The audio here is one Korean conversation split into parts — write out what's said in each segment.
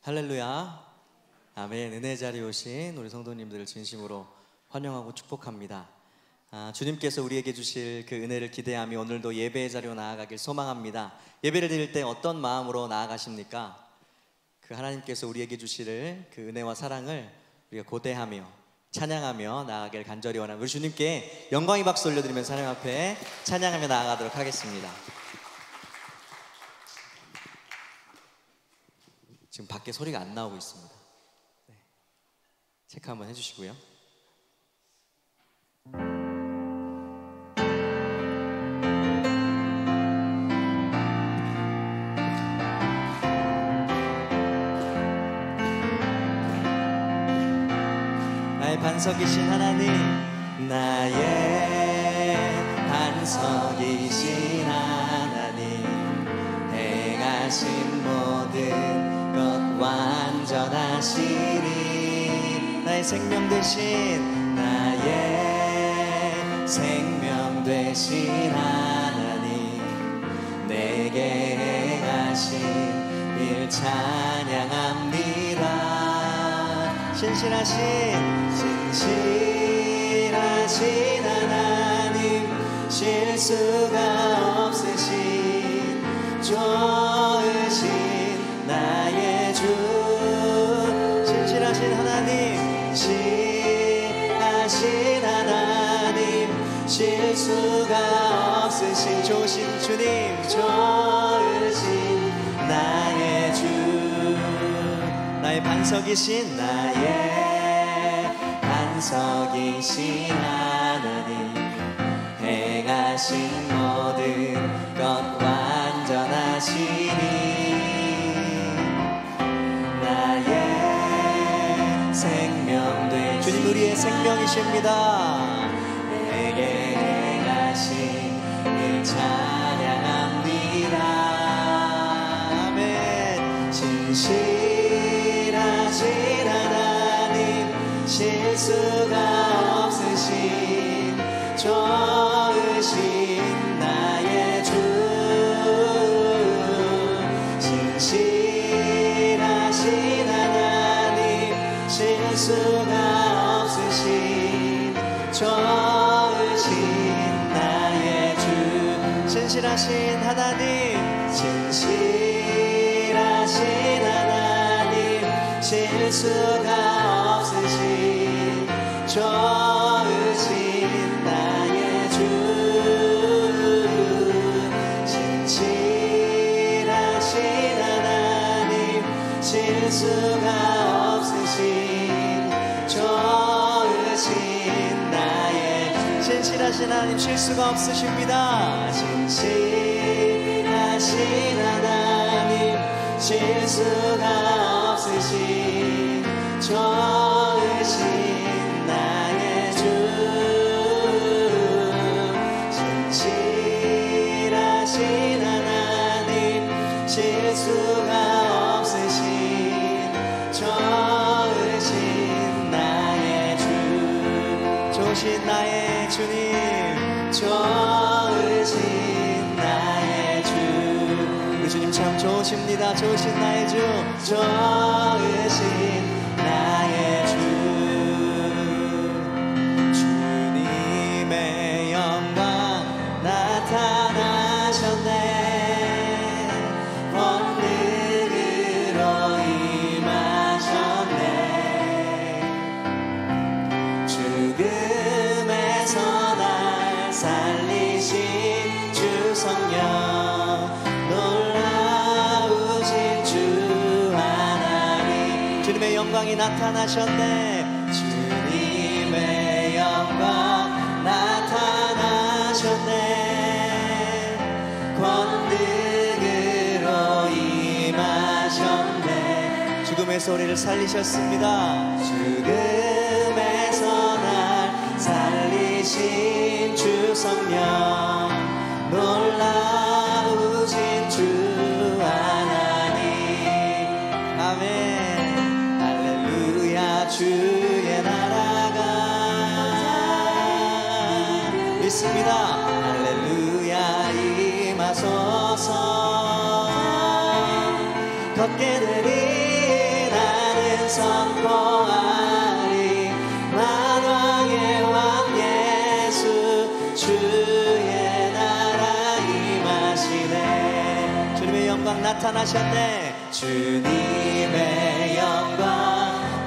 할렐루야. 아멘. 은혜 자리에 오신 우리 성도님들을 진심으로 환영하고 축복합니다. 주님께서 우리에게 주실 그 은혜를 기대하며 오늘도 예배의 자리로 나아가길 소망합니다. 예배를 드릴 때 어떤 마음으로 나아가십니까? 그 하나님께서 우리에게 주실 그 은혜와 사랑을 우리가 고대하며 찬양하며 나아가길 간절히 원합니다. 우리 주님께 영광의 박수 올려드리면서 하나님 앞에 찬양하며 나아가도록 하겠습니다. 지금 밖에 소리가 안 나오고 있습니다. 네. 체크 한번 해주시고요. 나의 반석이신 하나님, 나의 반석이신 하나님, 행하신 모든 완전하시니 나의 생명 되신 나의 생명 되신 하나님, 내게 행하신 일 찬양합니다. 신실하신 하나님, 실수가 없으신 좋으신 나의 주, 신실하신 하나님, 신실하신 하나님, 실수가 없으신 좋으신 주님, 좋으신 나의 주, 나의 반석이신 나의 반석이신 하나님, 행하신 모든 것 완전하시니 주님 우리의 생명이십니다. 내게 행하신 일 찬양합니다. 아멘. 신실하신 하나님, 실수가 없으신 좋으신 나의 주, 신실하신 하나님, 실수가 없으신 좋으신 나의 주, 신실하신 하나님, 신실하신 하나님, 실수가 없으신 좋으신 나의 주, 신실하신 하나님, 실수가 없으신 좋으신 나의 주, 신실하신 하나님, 실수가 없으십니다. 신실하신 하나님, 실수가 없으신 좋으신 나의 주, 신실하신 하나님, 실수가 없으신 좋으신 나의 주, 좋으신 나의 주님, 좋으신 나의 주, 우리 주님 참 좋으십니다. 좋으신 나의 주, 좋으신 나의 주, 주님의 영광 나타나셨네, 권능으로 임하셨네, 죽음에서 날 살리신 주 성령, 놀라우신 주 하나님, 주님의 영광이 나타나셨네, 주님의 영광 나타나셨네, 권능으로 임하셨네, 죽음에서 우리를 살리셨습니다. 죽음에서 날 살리신 주 성령, 놀라우신 주 하나님, 아멘. 할렐루야. 주의 나라가 믿습니다. 할렐루야. 임하소서, 걷게 되리 선포하리 만왕의 왕 예수 주의 나라 임하시네. 주님의 영광 나타나셨네. 주님의 영광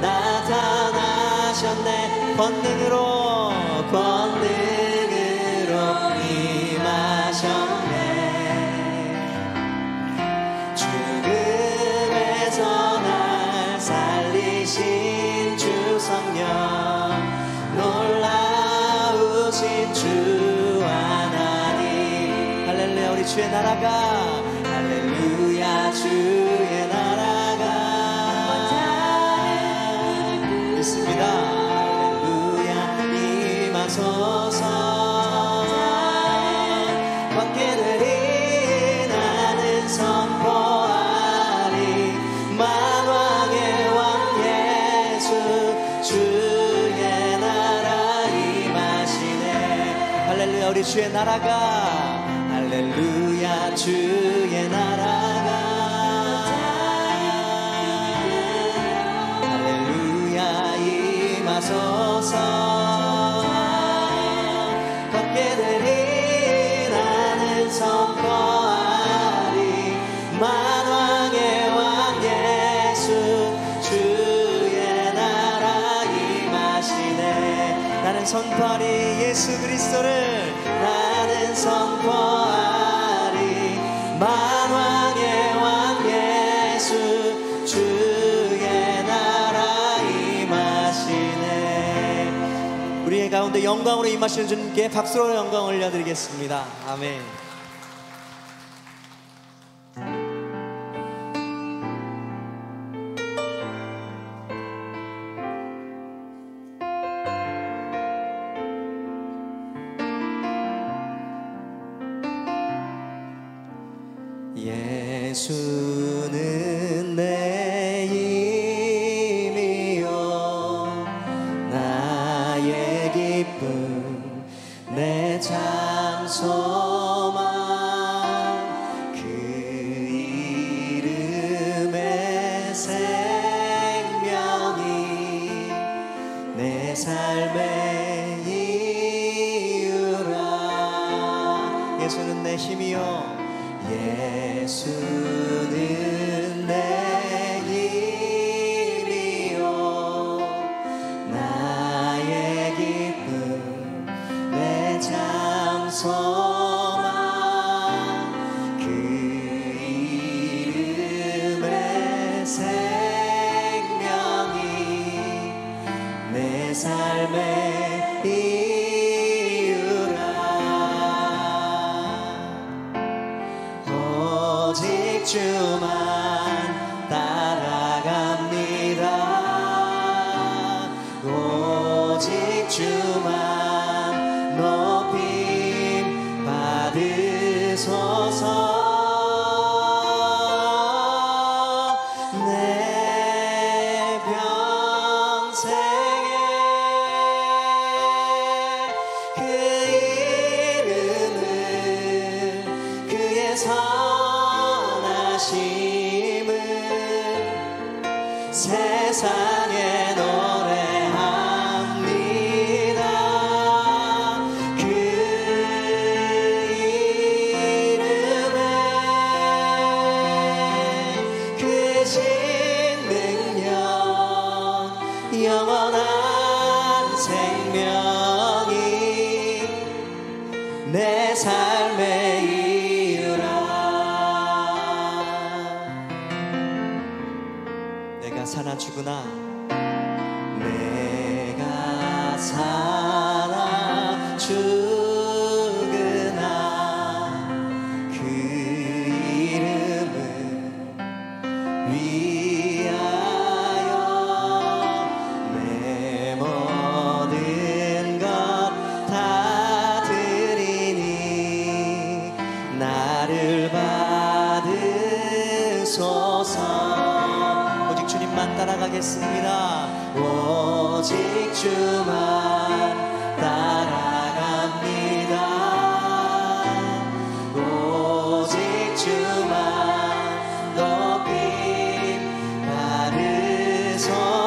나타나셨네. 권능으로 임하셨네. 죽음에서 날 살리신 주 성령 놀라우신 주 하나님. 할렐루야. 우리 주의 나라가 할렐루야 주의 나라가 있습니다. 할렐루야 임하소서. 번개들이 나는 선포하리 만왕의 왕 예수 주의 나라 임하시네. 할렐루야. 우리 주의 나라가 할렐루야 주의 나라가 할렐루야 임하소서. 번개들이 나는 선포하리 만왕의 왕 예수 주의 나라 임하시네. 나는 선포하리 예수 그리스도를 나는 선포하리 만왕의 왕 예수 주의 나라 임하시네. 우리의 가운데 영광으로 임하시는 주님께 박수로 영광 올려드리겠습니다. 아멘. 예수는 내 힘이요 나의 기쁨 내 참 소망 그 이름의 생명이 내 삶의 이유라. 예수는 내 힘이요 예수는 내 힘이요 나의 기쁨 내 참 소망 그 이름의 생명이 내 삶의 이유라. 오직 주만 따라갑니다. 오직 주만 높임 받으소서. 내 평생에 그 이름을 그의 선하심을 세상에 노래합니다. 그 이름에 크신 능력 영원한 생명이 내 삶의 이유라. 내가 사나 죽으나 내가 사나 죽으나 그 이름을 위하여 내 모든 것 다 드리니 나를 받으소서. 오직 주님만 따라가겠습니다. 오직 주만 따라갑니다. 오직 주만 높임 받으소서.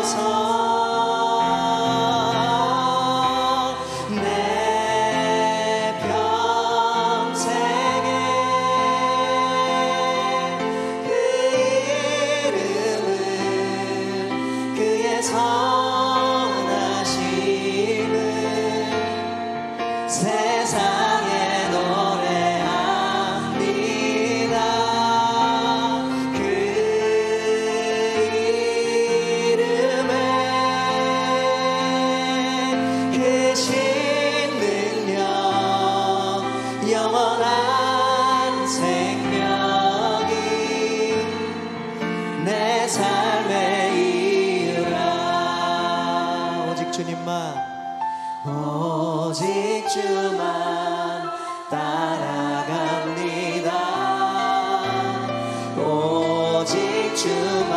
그의 선하심을 세상에 노래합니다. 그 이름에 크신 능력 영원한 생명이 내 삶의 이유라. 오직 주님만, 오직 주만 따라갑니다. 오직 주만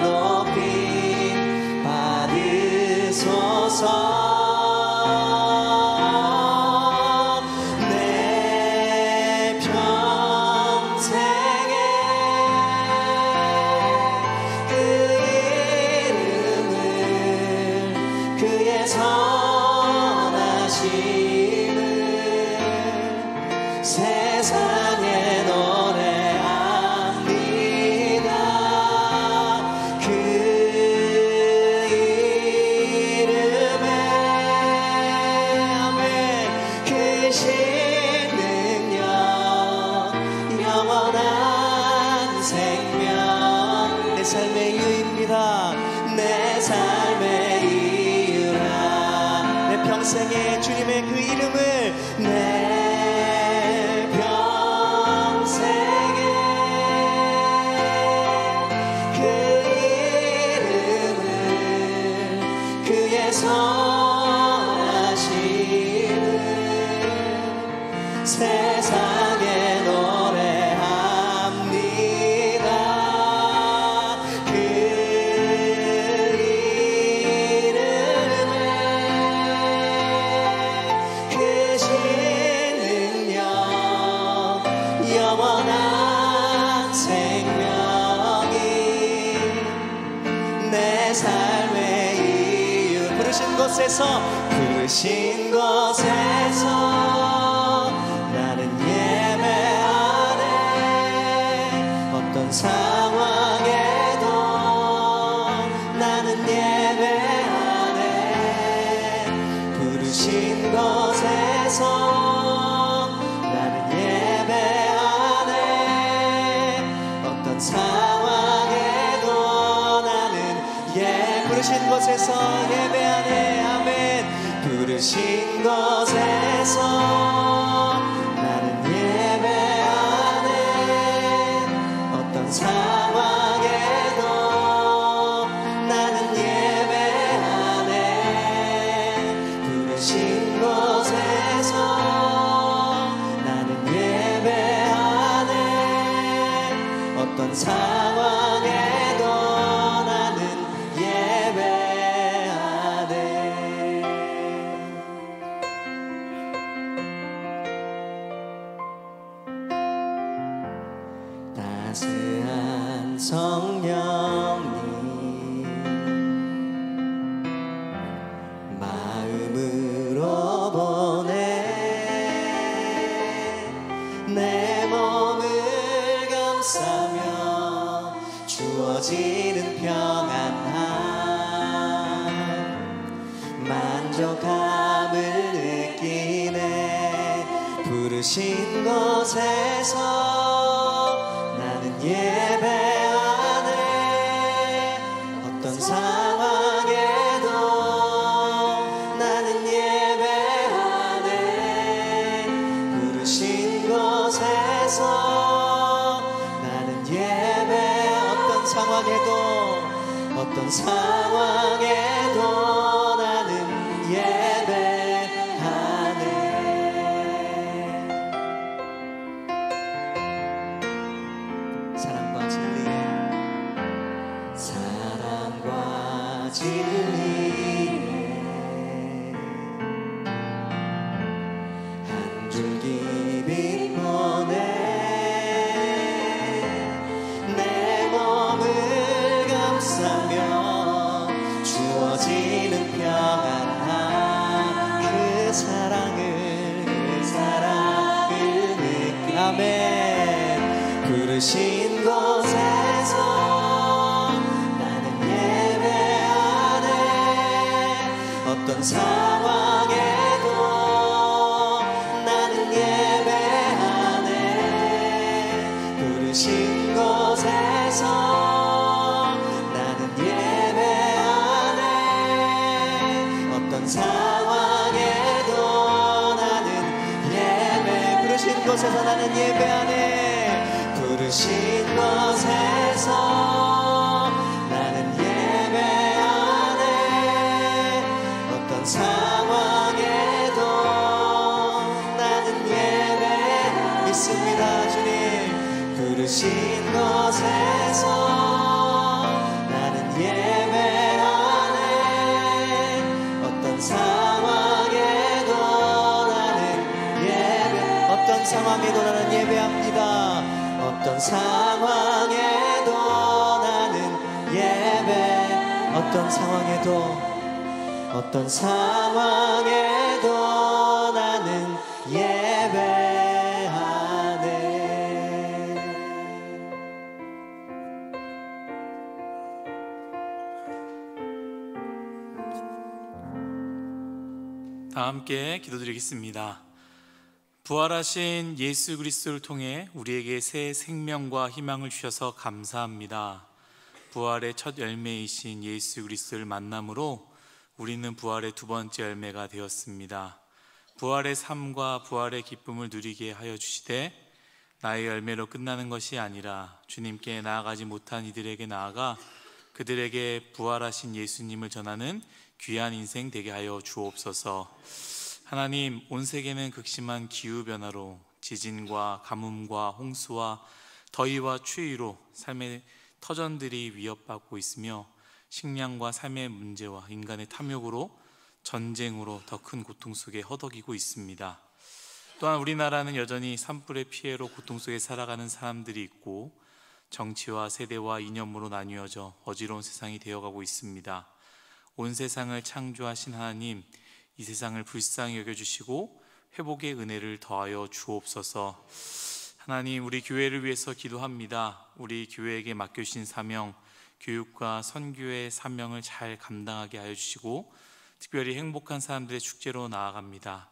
높이 받으소서. 세상에 노래합니다. 그 이름에 아멘. 크신 능력 영원한 생명 내 삶의 이유입니다. 내 삶의 이유라. 내 평생에 주님의 그 이름을 내 선하심을 세상에 노래합니다. 그 이름에 크신 능력 영원한 생명이 내 삶의 부르신 곳에서 나는 예배하네. 어떤 상황에도 나는 예배하네. 부르신 곳에서 나는 예배하네. 어떤 상황에도 나는 부르신 곳에서 예배하네. 아멘. 부르신 곳에서 나는 예배하네. 어떤 상황에도 나는 예배하네. 부르신 곳에서 나는 예배하네. 어떤 상황에도 나는 예배하네. 따스한 성령님 마음으로 보내 내 몸을 감싸며 주어지는 평안함 만족함을 느끼네. 부르신 곳에서 나는 예배하네. 어떤 상황에도 나는 예배하네. 부르신 곳에서 나는 예배. 어떤 상황에도 어떤 상황에도 나는 예배하네. 사랑과 진리에 한 줄기 빛 보내 내 몸을 감싸며 주어지는 평안함 그 사랑을 느끼. 아멘. 부르신 곳에서 나는 예배 어떤 상황에도 나는 예배하네. 부르신 곳에서 나는 예배하네. 어떤 상황에도 나는 예배, 부르신 곳에서 나는 예배하네. 부르신 곳에서 나는 예배하네. 어떤 상황에도 나는 예배 믿습니다. 주님 부르신 곳에서 나는 예배하네. 어떤 상황에도 나는 예배, 어떤 상황에도 나는 예배합니다. 어떤 상황에도 나는 예배, 어떤 상황에도, 어떤 상황에도 나는 예배하네. 다 함께 기도드리겠습니다. 부활하신 예수 그리스도를 통해 우리에게 새 생명과 희망을 주셔서 감사합니다. 부활의 첫 열매이신 예수 그리스도를 만남으로 우리는 부활의 두 번째 열매가 되었습니다. 부활의 삶과 부활의 기쁨을 누리게 하여 주시되 나의 열매로 끝나는 것이 아니라 주님께 나아가지 못한 이들에게 나아가 그들에게 부활하신 예수님을 전하는 귀한 인생 되게 하여 주옵소서. 하나님, 온 세계는 극심한 기후변화로 지진과 가뭄과 홍수와 더위와 추위로 삶의 터전들이 위협받고 있으며 식량과 삶의 문제와 인간의 탐욕으로 전쟁으로 더 큰 고통 속에 허덕이고 있습니다. 또한 우리나라는 여전히 산불의 피해로 고통 속에 살아가는 사람들이 있고 정치와 세대와 이념으로 나뉘어져 어지러운 세상이 되어가고 있습니다. 온 세상을 창조하신 하나님, 이 세상을 불쌍히 여겨주시고 회복의 은혜를 더하여 주옵소서. 하나님, 우리 교회를 위해서 기도합니다. 우리 교회에게 맡겨주신 사명, 교육과 선교의 사명을 잘 감당하게 하여 주시고 특별히 행복한 사람들의 축제로 나아갑니다.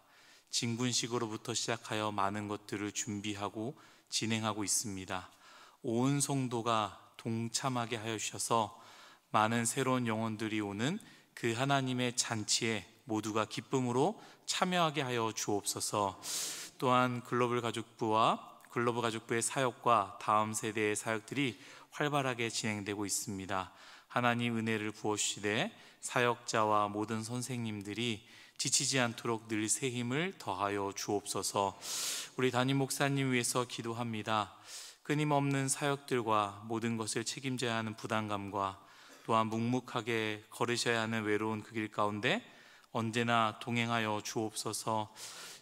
진군식으로부터 시작하여 많은 것들을 준비하고 진행하고 있습니다. 온 성도가 동참하게 하여 주셔서 많은 새로운 영혼들이 오는 그 하나님의 잔치에 모두가 기쁨으로 참여하게 하여 주옵소서. 또한 글로벌 가족부의 사역과 다음 세대의 사역들이 활발하게 진행되고 있습니다. 하나님 은혜를 부어주시되 사역자와 모든 선생님들이 지치지 않도록 늘 새 힘을 더하여 주옵소서. 우리 담임 목사님 위해서 기도합니다. 끊임없는 사역들과 모든 것을 책임져야 하는 부담감과 또한 묵묵하게 걸으셔야 하는 외로운 그 길 가운데 언제나 동행하여 주옵소서.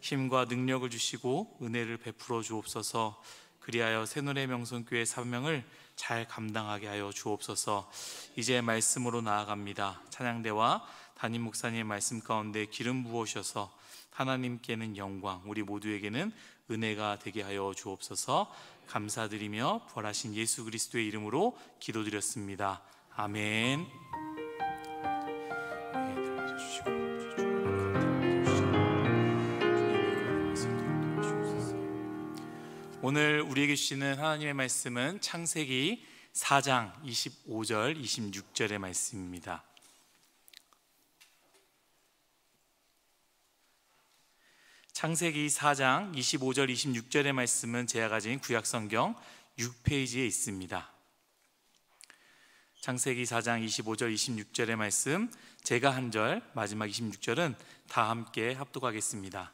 힘과 능력을 주시고 은혜를 베풀어 주옵소서. 그리하여 새노래 명성교회 사명을 잘 감당하게 하여 주옵소서. 이제 말씀으로 나아갑니다. 찬양대와 담임 목사님의 말씀 가운데 기름 부으셔서 하나님께는 영광, 우리 모두에게는 은혜가 되게 하여 주옵소서. 감사드리며 부활하신 예수 그리스도의 이름으로 기도드렸습니다. 아멘. 오늘 우리에게 주시는 하나님의 말씀은 창세기 4장 25절 26절의 말씀입니다. 창세기 4장 25절 26절의 말씀은 제가 가진 구약성경 6페이지에 있습니다. 창세기 4장 25절 26절의 말씀, 제가 한 절, 마지막 26절은 다 함께 합독하겠습니다.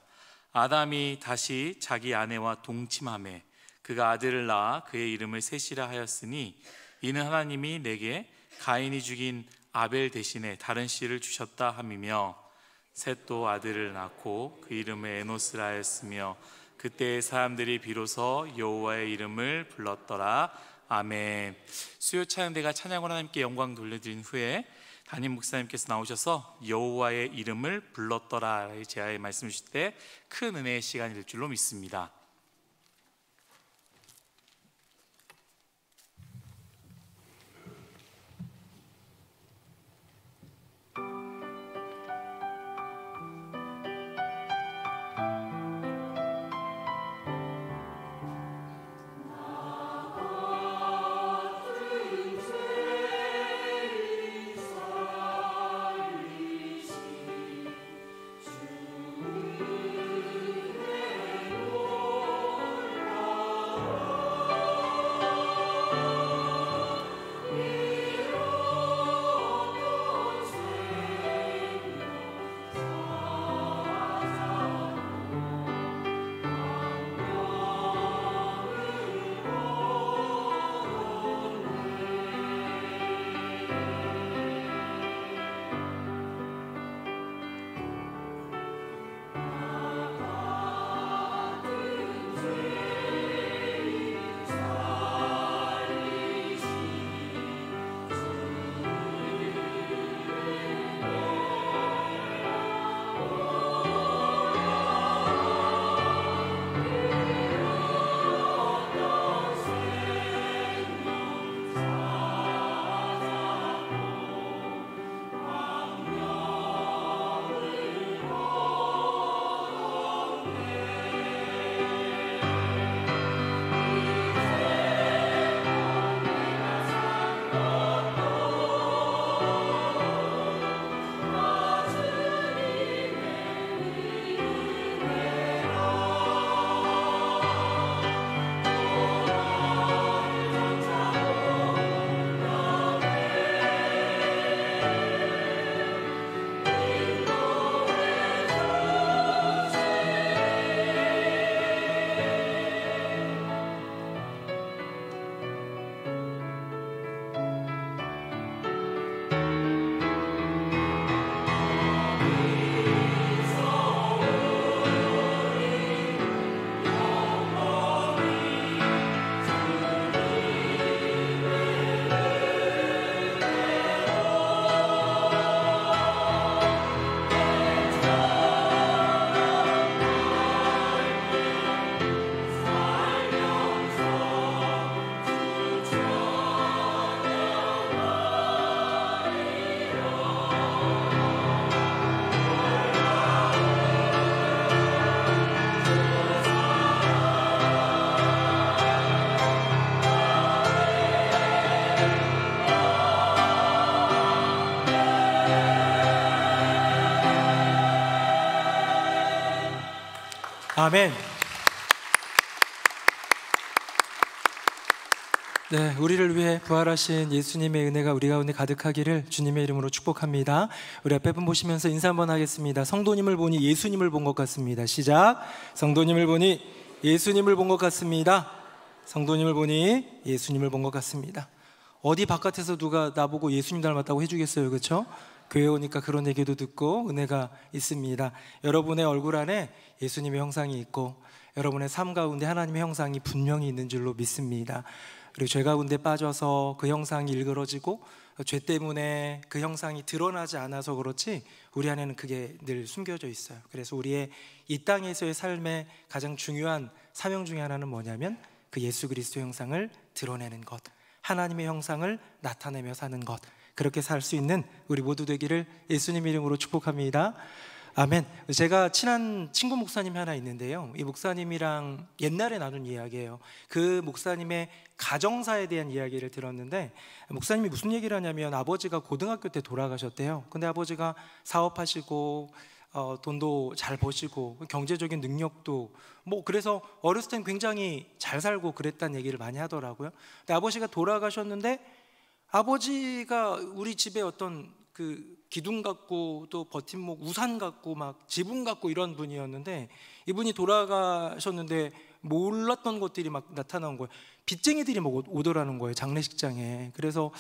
아담이 다시 자기 아내와 동침하매 그가 아들을 낳아 그의 이름을 셋이라 하였으니 이는 하나님이 내게 가인이 죽인 아벨 대신에 다른 씨를 주셨다 함이며 셋도 아들을 낳고 그 이름을 에노스라 하였으며 그때의 사람들이 비로소 여호와의 이름을 불렀더라. 아멘. 수요 찬양대가 찬양으로 하나님께 영광 돌려드린 후에 담임 목사님께서 나오셔서 여호와의 이름을 불렀더라 제아의 말씀을 주실 때 큰 은혜의 시간이 될 줄로 믿습니다. 아멘. 네, 우리를 위해 부활하신 예수님의 은혜가 우리 가운데 가득하기를 주님의 이름으로 축복합니다. 우리 앞에 분 보시면서 인사 한번 하겠습니다. 성도님을 보니 예수님을 본 것 같습니다. 시작. 성도님을 보니 예수님을 본 것 같습니다. 성도님을 보니 예수님을 본 것 같습니다. 어디 바깥에서 누가 나보고 예수님 닮았다고 해주겠어요, 그렇죠? 교회 오니까 그런 얘기도 듣고 은혜가 있습니다. 여러분의 얼굴 안에 예수님의 형상이 있고 여러분의 삶 가운데 하나님의 형상이 분명히 있는 줄로 믿습니다. 그리고 죄 가운데 빠져서 그 형상이 일그러지고 죄 때문에 그 형상이 드러나지 않아서 그렇지 우리 안에는 그게 늘 숨겨져 있어요. 그래서 우리의 이 땅에서의 삶의 가장 중요한 사명 중에 하나는 뭐냐면 그 예수 그리스도 형상을 드러내는 것, 하나님의 형상을 나타내며 사는 것, 그렇게 살 수 있는 우리 모두 되기를 예수님 이름으로 축복합니다. 아멘. 제가 친한 친구 목사님이 하나 있는데요, 이 목사님이랑 옛날에 나눈 이야기예요. 그 목사님의 가정사에 대한 이야기를 들었는데, 목사님이 무슨 얘기를 하냐면 아버지가 고등학교 때 돌아가셨대요. 근데 아버지가 사업하시고 돈도 잘 버시고 경제적인 능력도 그래서 어렸을 땐 굉장히 잘 살고 그랬다는 얘기를 많이 하더라고요. 근데 아버지가 돌아가셨는데 아버지가 우리 집에 어떤 그 기둥 같고 또 버팀목 우산 같고 막 지붕 같고 이런 분이었는데, 이분이 돌아가셨는데 몰랐던 것들이 막 나타난 거예요. 빚쟁이들이 막 오더라는 거예요, 장례식장에. 그래서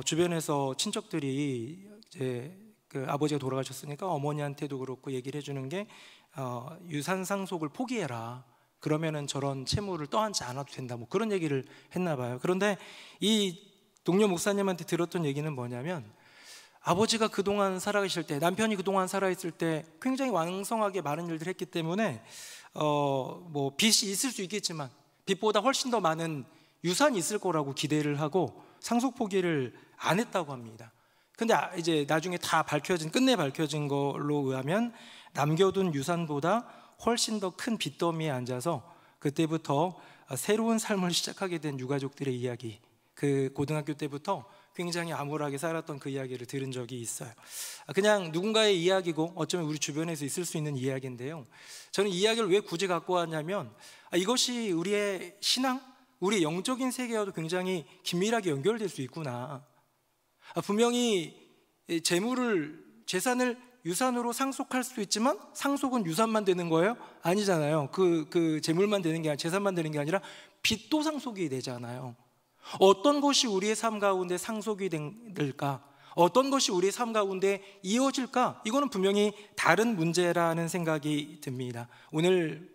주변에서 친척들이 이제 그 아버지가 돌아가셨으니까 어머니한테도 그렇고 얘기를 해주는 게 유산 상속을 포기해라, 그러면은 저런 채무를 떠안지 않아도 된다, 그런 얘기를 했나 봐요. 그런데 이 동료 목사님한테 들었던 얘기는 뭐냐면, 아버지가 그동안 살아계실 때, 남편이 그동안 살아있을 때 굉장히 왕성하게 많은 일들을 했기 때문에 빚이 있을 수 있겠지만 빚보다 훨씬 더 많은 유산이 있을 거라고 기대를 하고 상속 포기를 안 했다고 합니다. 근데 이제 나중에 다 끝내 밝혀진 걸로 의하면 남겨둔 유산보다 훨씬 더 큰 빚더미에 앉아서 그때부터 새로운 삶을 시작하게 된 유가족들의 이야기, 그 고등학교 때부터 굉장히 암울하게 살았던 그 이야기를 들은 적이 있어요. 그냥 누군가의 이야기고 어쩌면 우리 주변에서 있을 수 있는 이야기인데요, 저는 이 이야기를 왜 굳이 갖고 왔냐면 이것이 우리의 신앙, 우리의 영적인 세계와도 굉장히 긴밀하게 연결될 수 있구나. 분명히 재산을 유산으로 상속할 수도 있지만 상속은 유산만 되는 거예요? 아니잖아요. 그 재물만 되는 게 아니라, 재산만 되는 게 아니라 빚도 상속이 되잖아요. 어떤 것이 우리의 삶 가운데 상속이 될까? 어떤 것이 우리의 삶 가운데 이어질까? 이거는 분명히 다른 문제라는 생각이 듭니다. 오늘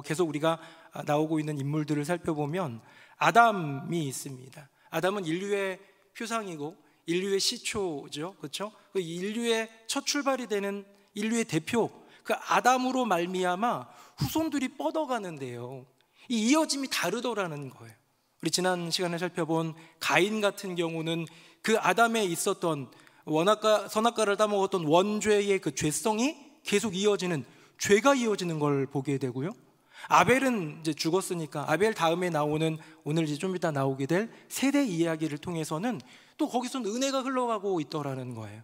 계속 우리가 나오고 있는 인물들을 살펴보면 아담이 있습니다. 아담은 인류의 표상이고 인류의 시초죠, 그렇죠? 그 인류의 첫 출발이 되는 인류의 대표, 그 아담으로 말미암아 후손들이 뻗어가는데요, 이 이어짐이 다르더라는 거예요. 우리 지난 시간에 살펴본 가인 같은 경우는 그 아담에 있었던 선악과를 따먹었던 원죄의 그 죄성이 계속 이어지는, 죄가 이어지는 걸 보게 되고요. 아벨은 이제 죽었으니까 아벨 다음에 나오는, 오늘 이제 좀 이따 나오게 될 세대 이야기를 통해서는 또 거기서는 은혜가 흘러가고 있더라는 거예요.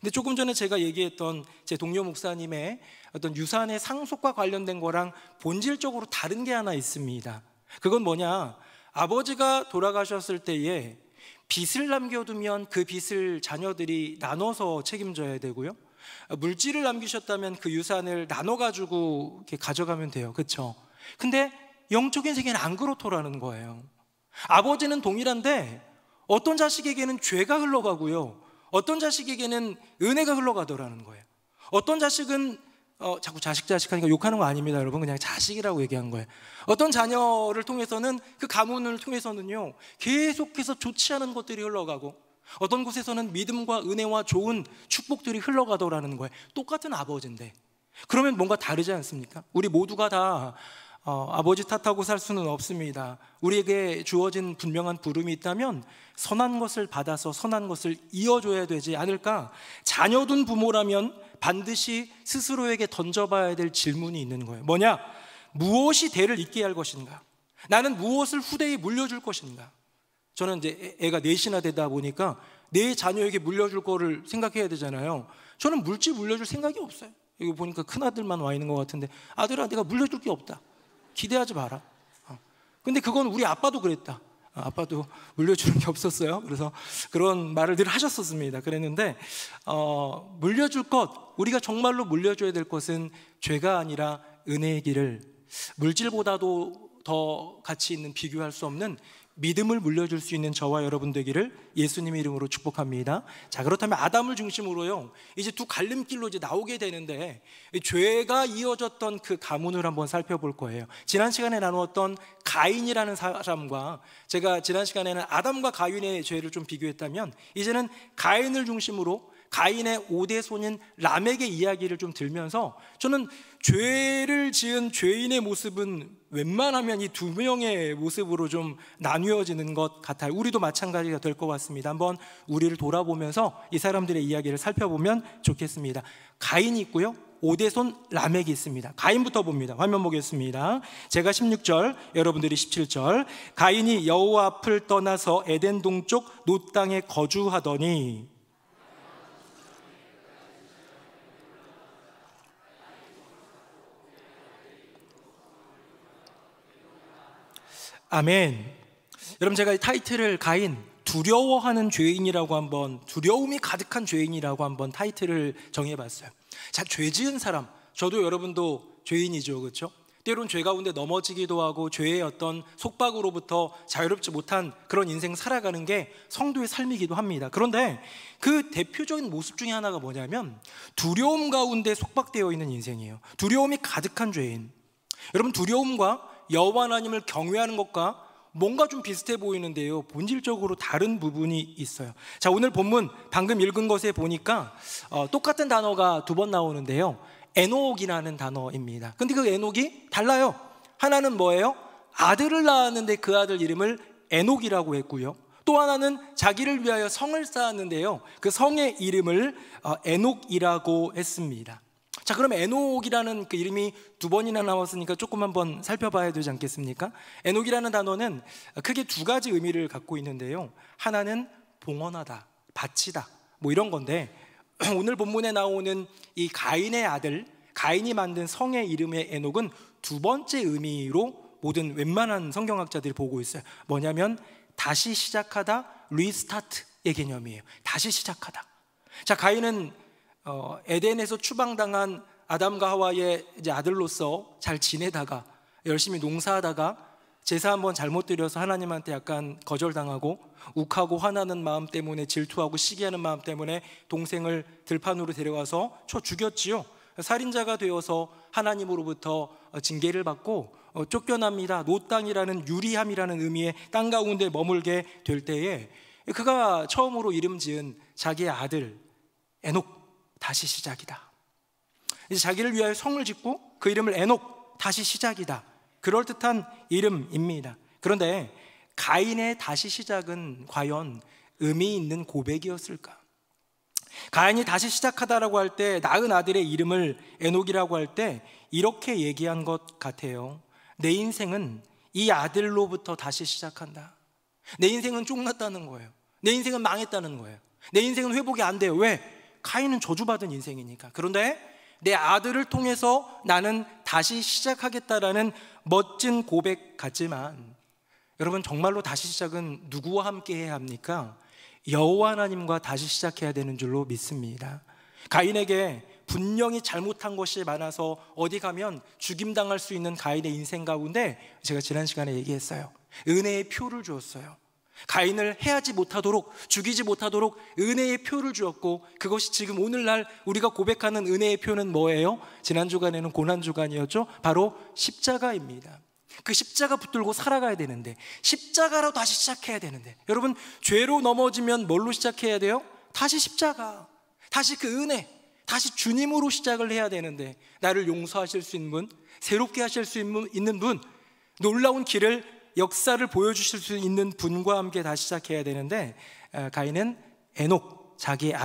근데 조금 전에 제가 얘기했던 제 동료 목사님의 어떤 유산의 상속과 관련된 거랑 본질적으로 다른 게 하나 있습니다. 그건 뭐냐? 아버지가 돌아가셨을 때에 빚을 남겨두면 그 빚을 자녀들이 나눠서 책임져야 되고요, 물질을 남기셨다면 그 유산을 나눠가지고 이렇게 가져가면 돼요, 그렇죠? 근데 영적인 세계는 안 그렇더라는 거예요. 아버지는 동일한데 어떤 자식에게는 죄가 흘러가고요, 어떤 자식에게는 은혜가 흘러가더라는 거예요. 어떤 자식은 자꾸 자식 하니까 욕하는 거 아닙니다, 여러분. 그냥 자식이라고 얘기한 거예요. 어떤 자녀를 통해서는, 그 가문을 통해서는요, 계속해서 좋지 않은 것들이 흘러가고, 어떤 곳에서는 믿음과 은혜와 좋은 축복들이 흘러가더라는 거예요. 똑같은 아버지인데. 그러면 뭔가 다르지 않습니까? 우리 모두가 다 아버지 탓하고 살 수는 없습니다. 우리에게 주어진 분명한 부름이 있다면 선한 것을 받아서 선한 것을 이어줘야 되지 않을까? 자녀둔 부모라면 반드시 스스로에게 던져봐야 될 질문이 있는 거예요. 뭐냐? 무엇이 대를 잇게 할 것인가? 나는 무엇을 후대에 물려줄 것인가? 저는 이제 애가 넷이나 되다 보니까 내 자녀에게 물려줄 거를 생각해야 되잖아요. 저는 물질 물려줄 생각이 없어요. 이거 보니까 큰 아들만 와 있는 것 같은데, 아들아 내가 물려줄 게 없다, 기대하지 마라. 근데 그건 우리 아빠도 그랬다. 아빠도 물려주는 게 없었어요. 그래서 그런 말을 늘 하셨었습니다. 그랬는데 물려줄 것, 우리가 정말로 물려줘야 될 것은 죄가 아니라 은혜의 길을, 물질보다도 더 가치 있는, 비교할 수 없는 믿음을 물려줄 수 있는 저와 여러분 되기를 예수님의 이름으로 축복합니다. 자, 그렇다면 아담을 중심으로요, 이제 두 갈림길로 이제 나오게 되는데, 죄가 이어졌던 그 가문을 한번 살펴볼 거예요. 지난 시간에 나누었던 가인이라는 사람과, 제가 지난 시간에는 아담과 가인의 죄를 좀 비교했다면, 이제는 가인을 중심으로 가인의 5대 손인 람에게 이야기를 좀 들면서, 저는 죄를 지은 죄인의 모습은 웬만하면 이 두 명의 모습으로 좀 나뉘어지는 것 같아요. 우리도 마찬가지가 될 것 같습니다. 한번 우리를 돌아보면서 이 사람들의 이야기를 살펴보면 좋겠습니다. 가인이 있고요, 5대 손 람에게 있습니다. 가인부터 봅니다. 화면 보겠습니다. 제가 16절, 여러분들이 17절. 가인이 여호와 앞을 떠나서 에덴 동쪽 놋 땅에 거주하더니, 아멘. 여러분, 제가 이 타이틀을 가인, 두려워하는 죄인이라고 한번, 두려움이 가득한 죄인이라고 한번 타이틀을 정해봤어요. 자, 죄 지은 사람, 저도 여러분도 죄인이죠, 그렇죠? 때론 죄 가운데 넘어지기도 하고 죄의 어떤 속박으로부터 자유롭지 못한 그런 인생 살아가는 게 성도의 삶이기도 합니다. 그런데 그 대표적인 모습 중에 하나가 뭐냐면 두려움 가운데 속박되어 있는 인생이에요. 두려움이 가득한 죄인. 여러분, 두려움과 여호와 하나님을 경외하는 것과 뭔가 좀 비슷해 보이는데요, 본질적으로 다른 부분이 있어요. 자, 오늘 본문 방금 읽은 것에 보니까 똑같은 단어가 두 번 나오는데요, 에녹이라는 단어입니다. 근데 그 에녹이 달라요. 하나는 뭐예요? 아들을 낳았는데 그 아들 이름을 에녹이라고 했고요, 또 하나는 자기를 위하여 성을 쌓았는데요, 그 성의 이름을 에녹이라고 했습니다. 자, 그럼 에녹이라는 그 이름이 두 번이나 나왔으니까 조금 한번 살펴봐야 되지 않겠습니까? 에녹이라는 단어는 크게 두 가지 의미를 갖고 있는데요, 하나는 봉헌하다, 바치다, 뭐 이런 건데, 오늘 본문에 나오는 이 가인의 아들, 가인이 만든 성의 이름의 에녹은 두 번째 의미로 모든 웬만한 성경학자들이 보고 있어요. 뭐냐면 다시 시작하다, 리스타트의 개념이에요. 다시 시작하다. 자, 가인은 에덴에서 추방당한 아담과 하와의 이제 아들로서 잘 지내다가, 열심히 농사하다가 제사 한번 잘못 드려서 하나님한테 약간 거절당하고, 욱하고 화나는 마음 때문에, 질투하고 시기하는 마음 때문에 동생을 들판으로 데려와서 쳐 죽였지요. 살인자가 되어서 하나님으로부터 징계를 받고 쫓겨납니다. 놋 땅이라는, 유리함이라는 의미의 땅 가운데 머물게 될 때에 그가 처음으로 이름 지은 자기의 아들 에녹, 다시 시작이다. 이제 자기를 위하여 성을 짓고 그 이름을 에녹, 다시 시작이다, 그럴듯한 이름입니다. 그런데 가인의 다시 시작은 과연 의미 있는 고백이었을까? 가인이 다시 시작하다라고 할 때, 낳은 아들의 이름을 에녹이라고 할 때 이렇게 얘기한 것 같아요. 내 인생은 이 아들로부터 다시 시작한다. 내 인생은 쫑났다는 거예요. 내 인생은 망했다는 거예요. 내 인생은 회복이 안 돼요. 왜? 가인은 저주받은 인생이니까. 그런데 내 아들을 통해서 나는 다시 시작하겠다라는 멋진 고백 같지만, 여러분, 정말로 다시 시작은 누구와 함께 해야 합니까? 여호와 하나님과 다시 시작해야 되는 줄로 믿습니다. 가인에게 분명히 잘못한 것이 많아서 어디 가면 죽임당할 수 있는 가인의 인생 가운데, 제가 지난 시간에 얘기했어요, 은혜의 표를 주었어요. 가인을 해하지 못하도록, 죽이지 못하도록 은혜의 표를 주었고, 그것이 지금 오늘날 우리가 고백하는 은혜의 표는 뭐예요? 지난 주간에는 고난 주간이었죠. 바로 십자가입니다. 그 십자가 붙들고 살아가야 되는데, 십자가로 다시 시작해야 되는데, 여러분, 죄로 넘어지면 뭘로 시작해야 돼요? 다시 십자가, 다시 그 은혜, 다시 주님으로 시작을 해야 되는데, 나를 용서하실 수 있는 분, 새롭게 하실 수 있는 분, 놀라운 길을, 역사를 보여주실 수 있는 분과 함께 다시 시작해야 되는데, 가인은 에녹, 자기의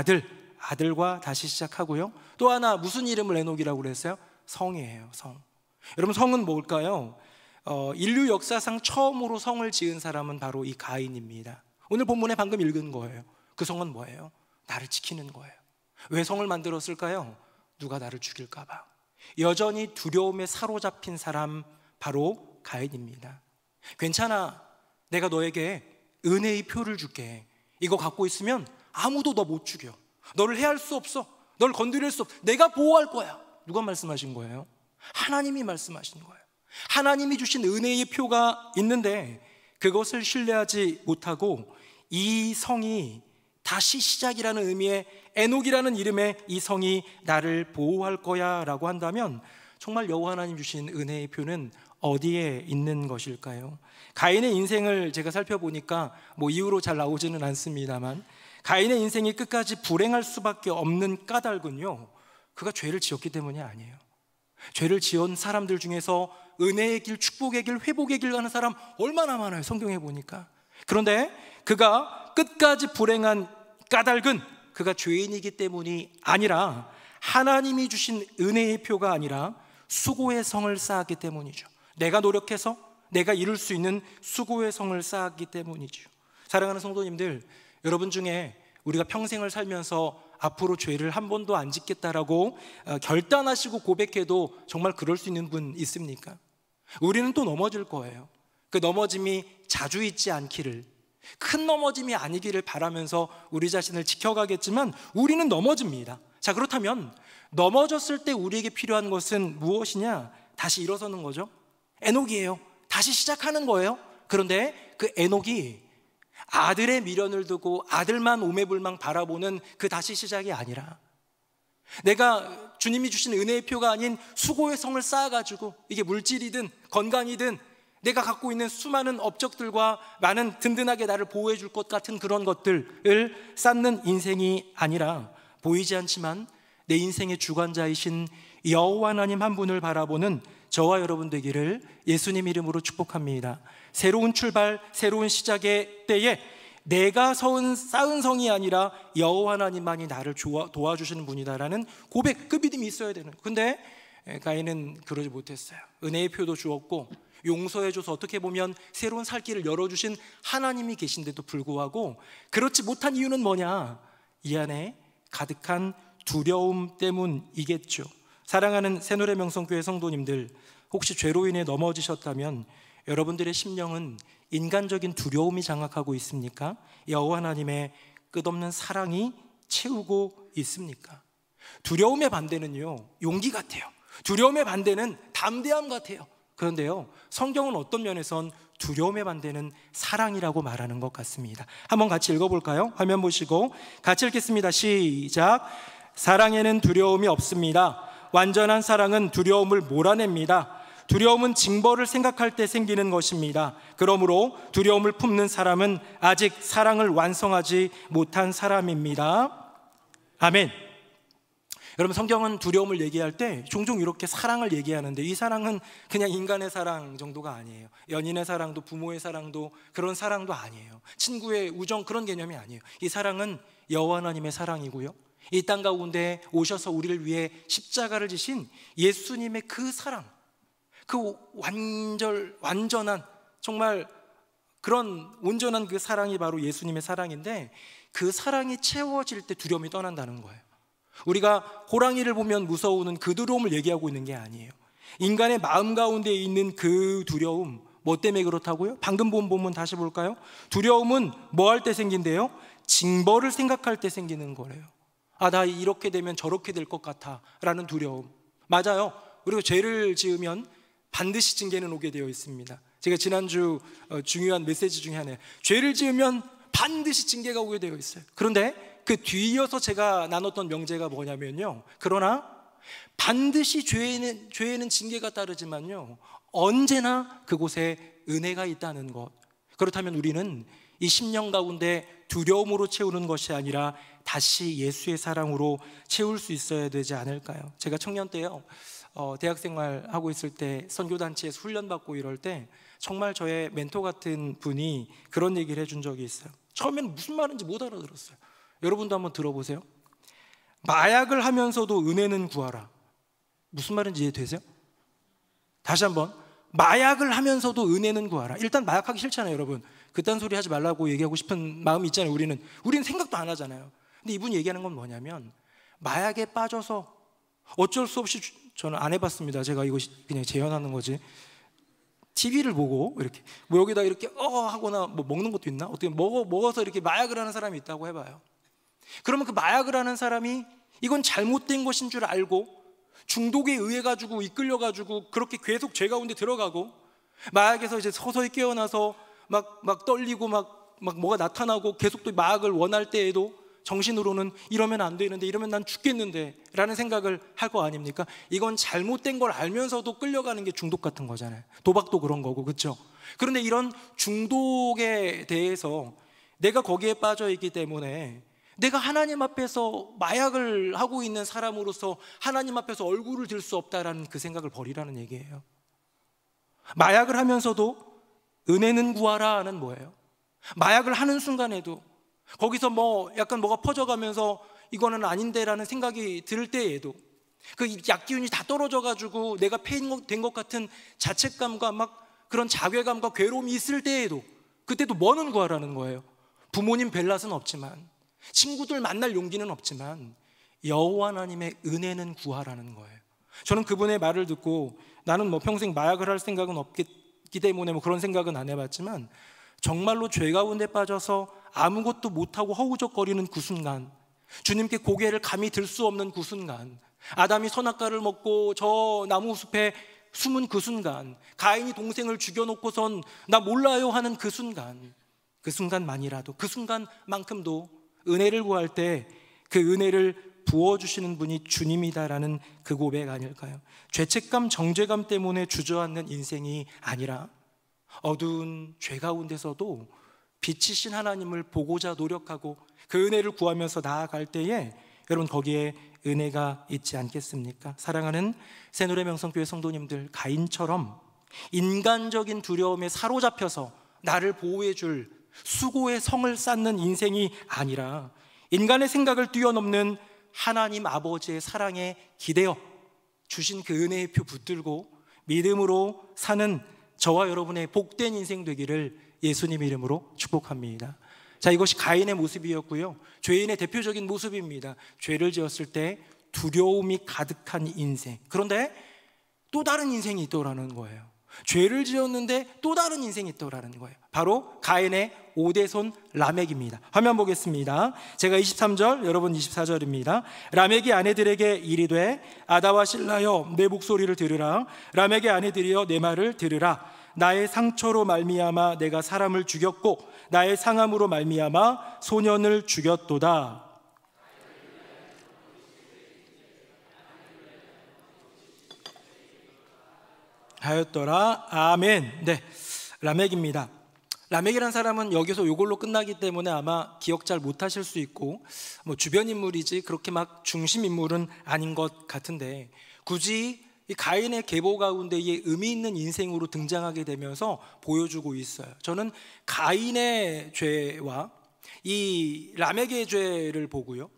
아들과 다시 시작하고요, 또 하나 무슨 이름을 에녹이라고 그랬어요? 성이에요. 성. 여러분, 성은 뭘까요? 인류 역사상 처음으로 성을 지은 사람은 바로 이 가인입니다. 오늘 본문에 방금 읽은 거예요. 그 성은 뭐예요? 나를 지키는 거예요. 왜 성을 만들었을까요? 누가 나를 죽일까 봐 여전히 두려움에 사로잡힌 사람, 바로 가인입니다. 괜찮아, 내가 너에게 은혜의 표를 줄게. 이거 갖고 있으면 아무도 너 못 죽여. 너를 해할 수 없어. 널 건드릴 수 없어. 내가 보호할 거야. 누가 말씀하신 거예요? 하나님이 말씀하신 거예요. 하나님이 주신 은혜의 표가 있는데 그것을 신뢰하지 못하고 이 성이 다시 시작이라는 의미의 에녹이라는 이름의 이 성이 나를 보호할 거야 라고 한다면 정말 여호와 하나님 주신 은혜의 표는 어디에 있는 것일까요? 가인의 인생을 제가 살펴보니까 이유로 잘 나오지는 않습니다만 가인의 인생이 끝까지 불행할 수밖에 없는 까닭은요, 그가 죄를 지었기 때문이 아니에요. 죄를 지은 사람들 중에서 은혜의 길, 축복의 길, 회복의 길 가는 사람 얼마나 많아요, 성경에 보니까. 그런데 그가 끝까지 불행한 까닭은 그가 죄인이기 때문이 아니라 하나님이 주신 은혜의 표가 아니라 수고의 성을 쌓았기 때문이죠. 내가 노력해서 내가 이룰 수 있는 수고의 성을 쌓았기 때문이죠. 사랑하는 성도님들, 여러분 중에 우리가 평생을 살면서 앞으로 죄를 한 번도 안 짓겠다라고 결단하시고 고백해도 정말 그럴 수 있는 분 있습니까? 우리는 또 넘어질 거예요. 그 넘어짐이 자주 있지 않기를, 큰 넘어짐이 아니기를 바라면서 우리 자신을 지켜가겠지만 우리는 넘어집니다. 자, 그렇다면 넘어졌을 때 우리에게 필요한 것은 무엇이냐? 다시 일어서는 거죠. 에녹이에요. 다시 시작하는 거예요. 그런데 그 에녹이 아들의 미련을 두고 아들만 오매불망 바라보는 그 다시 시작이 아니라 내가 주님이 주신 은혜의 표가 아닌 수고의 성을 쌓아가지고 이게 물질이든 건강이든 내가 갖고 있는 수많은 업적들과 많은 든든하게 나를 보호해 줄 것 같은 그런 것들을 쌓는 인생이 아니라 보이지 않지만 내 인생의 주관자이신 여호와 하나님 한 분을 바라보는 저와 여러분 되기를 예수님 이름으로 축복합니다. 새로운 출발, 새로운 시작의 때에 내가 쌓은 성이 아니라 여호와 하나님만이 나를 도와주시는 분이다라는 고백, 그 믿음이 있어야 되는. 근데 가인은 그러지 못했어요. 은혜의 표도 주었고 용서해줘서 어떻게 보면 새로운 살 길을 열어주신 하나님이 계신데도 불구하고 그렇지 못한 이유는 뭐냐? 이 안에 가득한 두려움 때문이겠죠. 사랑하는 새노래명성교회 성도님들, 혹시 죄로 인해 넘어지셨다면 여러분들의 심령은 인간적인 두려움이 장악하고 있습니까? 여호와 하나님의 끝없는 사랑이 채우고 있습니까? 두려움의 반대는요, 용기 같아요. 두려움의 반대는 담대함 같아요. 그런데요, 성경은 어떤 면에선 두려움의 반대는 사랑이라고 말하는 것 같습니다. 한번 같이 읽어볼까요? 화면 보시고 같이 읽겠습니다. 시작. 사랑에는 두려움이 없습니다. 완전한 사랑은 두려움을 몰아냅니다. 두려움은 징벌을 생각할 때 생기는 것입니다. 그러므로 두려움을 품는 사람은 아직 사랑을 완성하지 못한 사람입니다. 아멘. 여러분, 성경은 두려움을 얘기할 때 종종 이렇게 사랑을 얘기하는데 이 사랑은 그냥 인간의 사랑 정도가 아니에요. 연인의 사랑도 부모의 사랑도 그런 사랑도 아니에요. 친구의 우정, 그런 개념이 아니에요. 이 사랑은 여호와 하나님의 사랑이고요, 이 땅 가운데 오셔서 우리를 위해 십자가를 지신 예수님의 그 사랑, 그 완전한 정말 그런 온전한 그 사랑이 바로 예수님의 사랑인데 그 사랑이 채워질 때 두려움이 떠난다는 거예요. 우리가 호랑이를 보면 무서우는 그 두려움을 얘기하고 있는 게 아니에요. 인간의 마음 가운데 있는 그 두려움, 뭐 때문에 그렇다고요? 방금 본 본문 다시 볼까요? 두려움은 뭐 할 때 생긴대요? 징벌을 생각할 때 생기는 거래요. 아, 나 이렇게 되면 저렇게 될 것 같아 라는 두려움. 맞아요. 우리가 죄를 지으면 반드시 징계는 오게 되어 있습니다. 제가 지난주 중요한 메시지 중에 하나예요. 죄를 지으면 반드시 징계가 오게 되어 있어요. 그런데 그 뒤이어서 제가 나눴던 명제가 뭐냐면요, 그러나 반드시 죄에는 징계가 따르지만요, 언제나 그곳에 은혜가 있다는 것. 그렇다면 우리는 이 심령 가운데 두려움으로 채우는 것이 아니라 다시 예수의 사랑으로 채울 수 있어야 되지 않을까요? 제가 청년 때요, 대학생활 하고 있을 때 선교단체에서 훈련받고 이럴 때 정말 저의 멘토 같은 분이 그런 얘기를 해준 적이 있어요. 처음에는 무슨 말인지 못 알아들었어요. 여러분도 한번 들어보세요. 마약을 하면서도 은혜는 구하라. 무슨 말인지 이해되세요? 다시 한번. 마약을 하면서도 은혜는 구하라. 일단 마약하기 싫잖아요, 여러분. 그딴 소리 하지 말라고 얘기하고 싶은 마음이 있잖아요. 우리는 생각도 안 하잖아요. 근데 이분이 얘기하는 건 뭐냐면 마약에 빠져서 어쩔 수 없이 저는 안 해봤습니다. 제가 이거 그냥 재현하는 거지. TV를 보고 이렇게 뭐 여기다 이렇게 하거나 뭐 먹는 것도 있나? 어떻게 먹어서 이렇게 마약을 하는 사람이 있다고 해봐요. 그러면 그 마약을 하는 사람이 이건 잘못된 것인 줄 알고 중독에 의해 가지고 이끌려 가지고 그렇게 계속 죄 가운데 들어가고 마약에서 이제 서서히 깨어나서 막 떨리고 막 뭐가 나타나고 계속 또 마약을 원할 때에도 정신으로는 이러면 안 되는데, 이러면 난 죽겠는데 라는 생각을 할 거 아닙니까? 이건 잘못된 걸 알면서도 끌려가는 게 중독 같은 거잖아요. 도박도 그런 거고, 그렇죠? 그런데 이런 중독에 대해서 내가 거기에 빠져 있기 때문에 내가 하나님 앞에서 마약을 하고 있는 사람으로서 하나님 앞에서 얼굴을 들 수 없다라는 그 생각을 버리라는 얘기예요. 마약을 하면서도 은혜는 구하라는 뭐예요? 마약을 하는 순간에도 거기서 약간 뭐가 퍼져가면서 이거는 아닌데라는 생각이 들 때에도 그 약기운이 다 떨어져가지고 내가 폐인된 것 같은 자책감과 막 그런 자괴감과 괴로움이 있을 때에도 그때도 뭐는 구하라는 거예요. 부모님 뵐 낯은 없지만, 친구들 만날 용기는 없지만 여호와 하나님의 은혜는 구하라는 거예요. 저는 그분의 말을 듣고 나는 평생 마약을 할 생각은 없기 때문에 그런 생각은 안 해봤지만 정말로 죄 가운데 빠져서 아무것도 못하고 허우적거리는 그 순간, 주님께 고개를 감히 들 수 없는 그 순간, 아담이 선악과를 먹고 저 나무숲에 숨은 그 순간, 가인이 동생을 죽여놓고선 나 몰라요 하는 그 순간만이라도, 그 순간만큼도 은혜를 구할 때 그 은혜를 부어주시는 분이 주님이다라는 그 고백 아닐까요? 죄책감, 정죄감 때문에 주저앉는 인생이 아니라 어두운 죄 가운데서도 빛이신 하나님을 보고자 노력하고 그 은혜를 구하면서 나아갈 때에 여러분 거기에 은혜가 있지 않겠습니까? 사랑하는 새노래명성교회 성도님들, 가인처럼 인간적인 두려움에 사로잡혀서 나를 보호해 줄 수고의 성을 쌓는 인생이 아니라 인간의 생각을 뛰어넘는 하나님 아버지의 사랑에 기대어 주신 그 은혜의 표 붙들고 믿음으로 사는 저와 여러분의 복된 인생 되기를 예수님 이름으로 축복합니다. 자, 이것이 가인의 모습이었고요, 죄인의 대표적인 모습입니다. 죄를 지었을 때 두려움이 가득한 인생. 그런데 또 다른 인생이 있더라는 거예요. 죄를 지었는데 또 다른 인생이 있더라는 거예요. 바로 가인의 오대손 라멕입니다. 화면 보겠습니다. 제가 23절, 여러분 24절입니다. 라멕이 아내들에게 이르되 아다와 실라여 내 목소리를 들으라. 라멕의 아내들이여 내 말을 들으라. 나의 상처로 말미암아 내가 사람을 죽였고 나의 상함으로 말미암아 소년을 죽였도다. 하였더라. 아멘. 네, 라멕입니다. 라멕이라는 사람은 여기서 이걸로 끝나기 때문에 아마 기억 잘 못하실 수 있고 주변 인물이지 그렇게 막 중심 인물은 아닌 것 같은데 굳이 이 가인의 계보 가운데 이 의미 있는 인생으로 등장하게 되면서 보여주고 있어요. 저는 가인의 죄와 이 라멕의 죄를 보고요,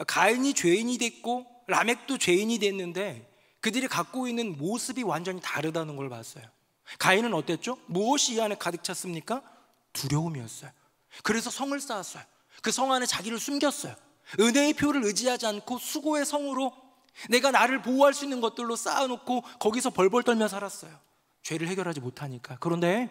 가인이 죄인이 됐고 라멕도 죄인이 됐는데 그들이 갖고 있는 모습이 완전히 다르다는 걸 봤어요. 가인은 어땠죠? 무엇이 이 안에 가득 찼습니까? 두려움이었어요. 그래서 성을 쌓았어요. 그 성 안에 자기를 숨겼어요. 은혜의 표를 의지하지 않고 수고의 성으로 내가 나를 보호할 수 있는 것들로 쌓아놓고 거기서 벌벌 떨며 살았어요. 죄를 해결하지 못하니까. 그런데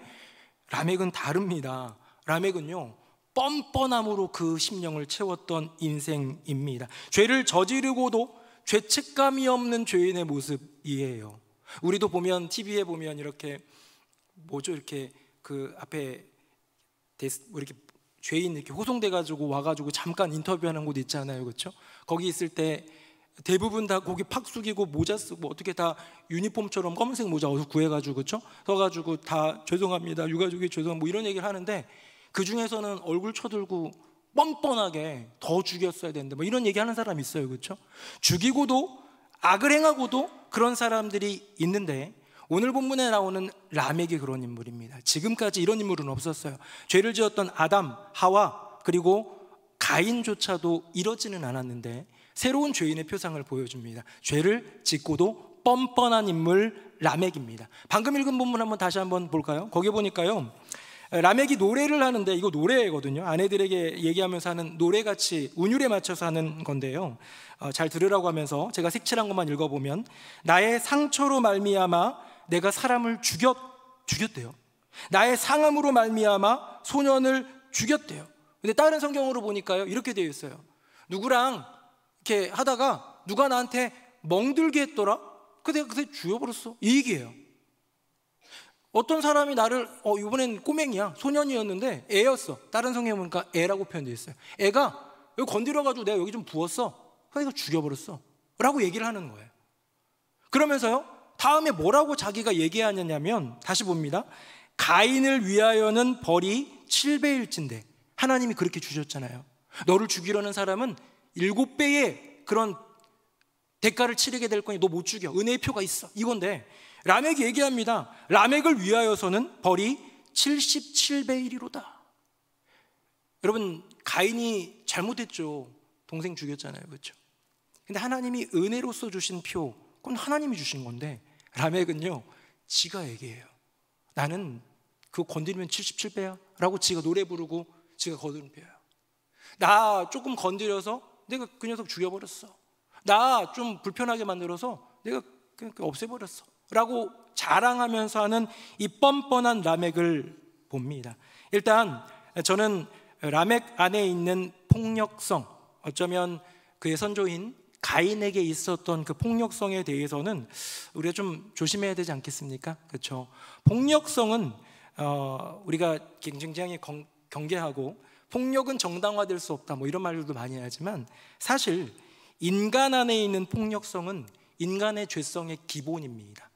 라멕은 다릅니다. 라멕은요, 뻔뻔함으로 그 심령을 채웠던 인생입니다. 죄를 저지르고도 죄책감이 없는 죄인의 모습이에요. 우리도 보면 TV에 보면 이렇게 이렇게 그 앞에 이렇게 죄인 이렇게 호송돼 가지고 와가지고 잠깐 인터뷰하는 곳 있잖아요, 그렇죠? 거기 있을 때 대부분 다 고개 팍 숙이고 모자 쓰고 어떻게 다 유니폼처럼 검은색 모자 어디서 구해가지고, 그렇죠? 서가지고 다 죄송합니다, 유가족이 죄송 이런 얘기를 하는데 그 중에서는 얼굴 쳐들고 뻔뻔하게 더 죽였어야 되는데 이런 얘기하는 사람이 있어요, 그렇죠? 죽이고도 악을 행하고도 그런 사람들이 있는데 오늘 본문에 나오는 라멕이 그런 인물입니다. 지금까지 이런 인물은 없었어요. 죄를 지었던 아담, 하와 그리고 가인조차도 이러지는 않았는데 새로운 죄인의 표상을 보여줍니다. 죄를 짓고도 뻔뻔한 인물 라멕입니다. 방금 읽은 본문 다시 한번 볼까요? 거기 보니까요, 라멕이 노래를 하는데, 이거 노래거든요. 아내들에게 얘기하면서 하는 노래같이 운율에 맞춰서 하는 건데요. 잘 들으라고 하면서 제가 색칠한 것만 읽어보면, 나의 상처로 말미암아 내가 사람을 죽였대요. 나의 상함으로 말미암아 소년을 죽였대요. 근데 다른 성경으로 보니까요, 이렇게 되어 있어요. 누구랑 이렇게 하다가 누가 나한테 멍들게 했더라? 내가 그때 죽여버렸어. 이 얘기예요. 어떤 사람이 나를 이번엔 꼬맹이야, 소년이었는데 애였어. 다른 성경에 보니까 애라고 표현되어 있어요. 애가 여기 건드려가지고 내가 여기 좀 부었어. 그러니까 죽여버렸어 라고 얘기를 하는 거예요. 그러면서요, 다음에 뭐라고 자기가 얘기하냐면, 다시 봅니다. 가인을 위하여는 벌이 7배일진데, 하나님이 그렇게 주셨잖아요. 너를 죽이려는 사람은 7배의 그런 대가를 치르게 될 거니 너 못 죽여. 은혜의 표가 있어. 이건데 라멕이 얘기합니다. 라멕을 위하여서는 벌이 77배이리로다. 여러분, 가인이 잘못했죠. 동생 죽였잖아요. 그렇죠? 근데 하나님이 은혜로서 주신 표, 그건 하나님이 주신 건데, 라멕은요, 지가 얘기해요. 나는 그거 건드리면 77배야 라고 지가 노래 부르고 지가 거두는 표예요. 나 조금 건드려서 내가 그 녀석 죽여버렸어. 나 좀 불편하게 만들어서 내가 그냥 없애버렸어 라고 자랑하면서 하는 이 뻔뻔한 라멕을 봅니다. 일단 저는 라멕 안에 있는 폭력성, 어쩌면 그의 선조인 가인에게 있었던 그 폭력성에 대해서는 우리가 좀 조심해야 되지 않겠습니까? 그렇죠? 폭력성은 우리가 굉장히 경계하고, 폭력은 정당화될 수 없다 뭐 이런 말들도 많이 하지만, 사실 인간 안에 있는 폭력성은 인간의 죄성의 기본입니다.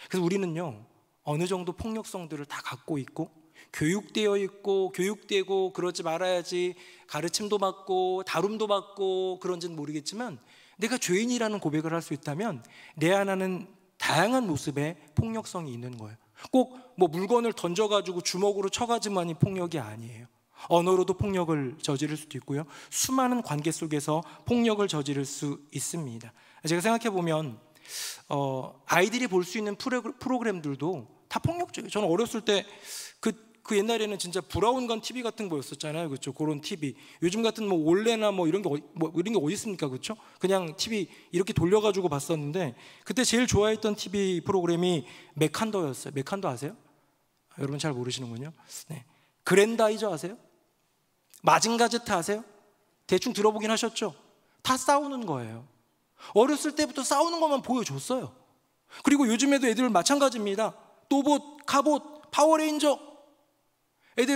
그래서 우리는요, 어느 정도 폭력성들을 다 갖고 있고, 교육되어 있고, 교육되고, 그러지 말아야지 가르침도 받고 다룸도 받고 그런지는 모르겠지만, 내가 죄인이라는 고백을 할 수 있다면 내 안에는 다양한 모습의 폭력성이 있는 거예요. 꼭 뭐 물건을 던져가지고 주먹으로 쳐가지만이 폭력이 아니에요. 언어로도 폭력을 저지를 수도 있고요, 수많은 관계 속에서 폭력을 저지를 수 있습니다. 제가 생각해 보면 아이들이 볼 수 있는 프로그램들도 다 폭력적이에요. 저는 어렸을 때 그 옛날에는 진짜 브라운관 TV 같은 거였었잖아요. 그렇죠? 그런 TV. 요즘 같은 뭐 올레나 뭐 이런 게 어디 있습니까? 그렇죠? 그냥 TV 이렇게 돌려가지고 봤었는데, 그때 제일 좋아했던 TV 프로그램이 맥한더였어요. 맥한더 아세요? 여러분 잘 모르시는군요. 네. 그랜다이저 아세요? 마징가제트 아세요? 대충 들어보긴 하셨죠? 다 싸우는 거예요. 어렸을 때부터 싸우는 것만 보여줬어요. 그리고 요즘에도 애들 마찬가지입니다. 또봇, 카봇, 파워레인저.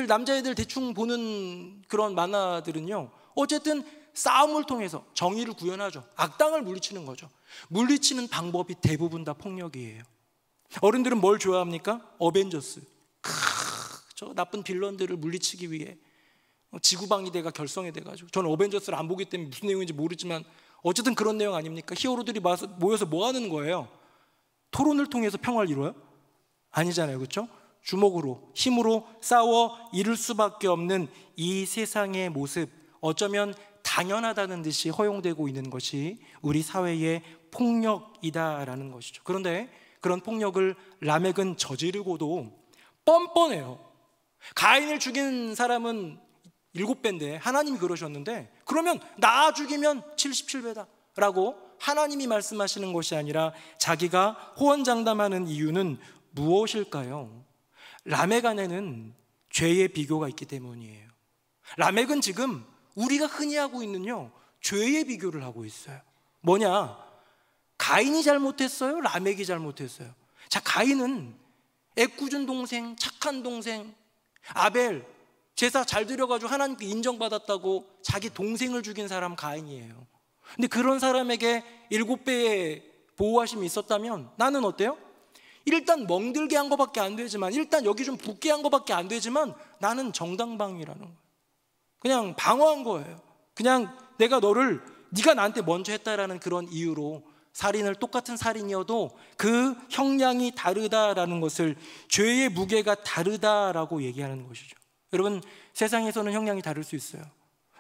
남자애들 대충 보는 그런 만화들은요, 어쨌든 싸움을 통해서 정의를 구현하죠. 악당을 물리치는 거죠. 물리치는 방법이 대부분 다 폭력이에요. 어른들은 뭘 좋아합니까? 어벤져스. 저 나쁜 빌런들을 물리치기 위해 지구방위대가 결성이 돼가지고, 저는 어벤져스를 안 보기 때문에 무슨 내용인지 모르지만 어쨌든 그런 내용 아닙니까? 히어로들이 모여서 뭐 하는 거예요? 토론을 통해서 평화를 이뤄요? 아니잖아요. 그렇죠? 주먹으로, 힘으로 싸워 이룰 수밖에 없는 이 세상의 모습, 어쩌면 당연하다는 듯이 허용되고 있는 것이 우리 사회의 폭력이다라는 것이죠. 그런데 그런 폭력을 라멕은 저지르고도 뻔뻔해요. 가인을 죽인 사람은 7배인데 하나님이 그러셨는데, 그러면 나 죽이면 77배다 라고 하나님이 말씀하시는 것이 아니라 자기가 호언장담하는 이유는 무엇일까요? 라멕 안에는 죄의 비교가 있기 때문이에요. 라멕은 지금 우리가 흔히 하고 있는요, 죄의 비교를 하고 있어요. 뭐냐? 가인이 잘못했어요? 라멕이 잘못했어요? 자, 가인은 애꿎은 동생, 착한 동생, 아벨 제사 잘 드려가지고 하나님께 인정받았다고 자기 동생을 죽인 사람 가인이에요. 근데 그런 사람에게 7배의 보호하심이 있었다면 나는 어때요? 일단 멍들게 한 것밖에 안 되지만, 일단 여기 좀 붓게 한 것밖에 안 되지만 나는 정당방위라는 거예요. 그냥 방어한 거예요. 그냥 네가 나한테 먼저 했다라는 그런 이유로 살인을, 똑같은 살인이어도 그 형량이 다르다라는 것을, 죄의 무게가 다르다라고 얘기하는 것이죠. 여러분, 세상에서는 형량이 다를 수 있어요.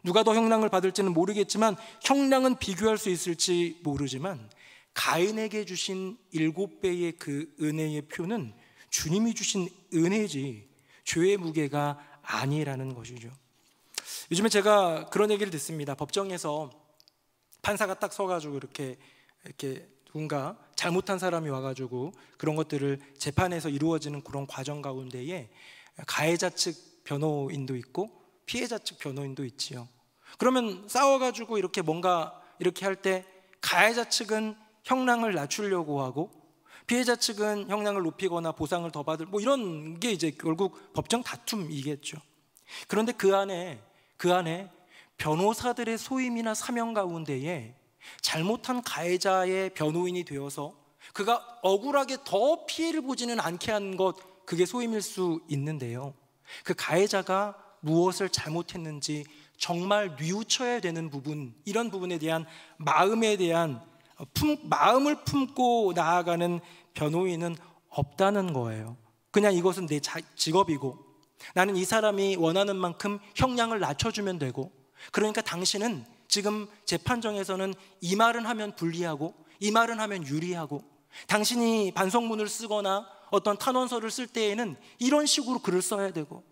누가 더 형량을 받을지는 모르겠지만, 형량은 비교할 수 있을지 모르지만, 가인에게 주신 7배의 그 은혜의 표는 주님이 주신 은혜지 죄의 무게가 아니라는 것이죠. 요즘에 제가 그런 얘기를 듣습니다. 법정에서 판사가 딱 서가지고 이렇게 누군가 잘못한 사람이 와가지고 그런 것들을 재판에서 이루어지는 그런 과정 가운데에 가해자 측 변호인도 있고 피해자 측 변호인도 있지요. 그러면 싸워가지고 이렇게 뭔가 이렇게 할 때 가해자 측은 형량을 낮추려고 하고 피해자 측은 형량을 높이거나 보상을 더 받을 뭐 이런 게 이제 결국 법정 다툼이겠죠. 그런데 그 안에 변호사들의 소임이나 사명 가운데에 잘못한 가해자의 변호인이 되어서 그가 억울하게 더 피해를 보지는 않게 한 것, 그게 소임일 수 있는데요. 그 가해자가 무엇을 잘못했는지 정말 뉘우쳐야 되는 부분, 이런 부분에 대한 마음에 대한 마음을 품고 나아가는 변호인은 없다는 거예요. 그냥 이것은 내 직업이고 나는 이 사람이 원하는 만큼 형량을 낮춰주면 되고, 그러니까 당신은 지금 재판정에서는 이 말은 하면 불리하고 이 말은 하면 유리하고, 당신이 반성문을 쓰거나 어떤 탄원서를 쓸 때에는 이런 식으로 글을 써야 되고,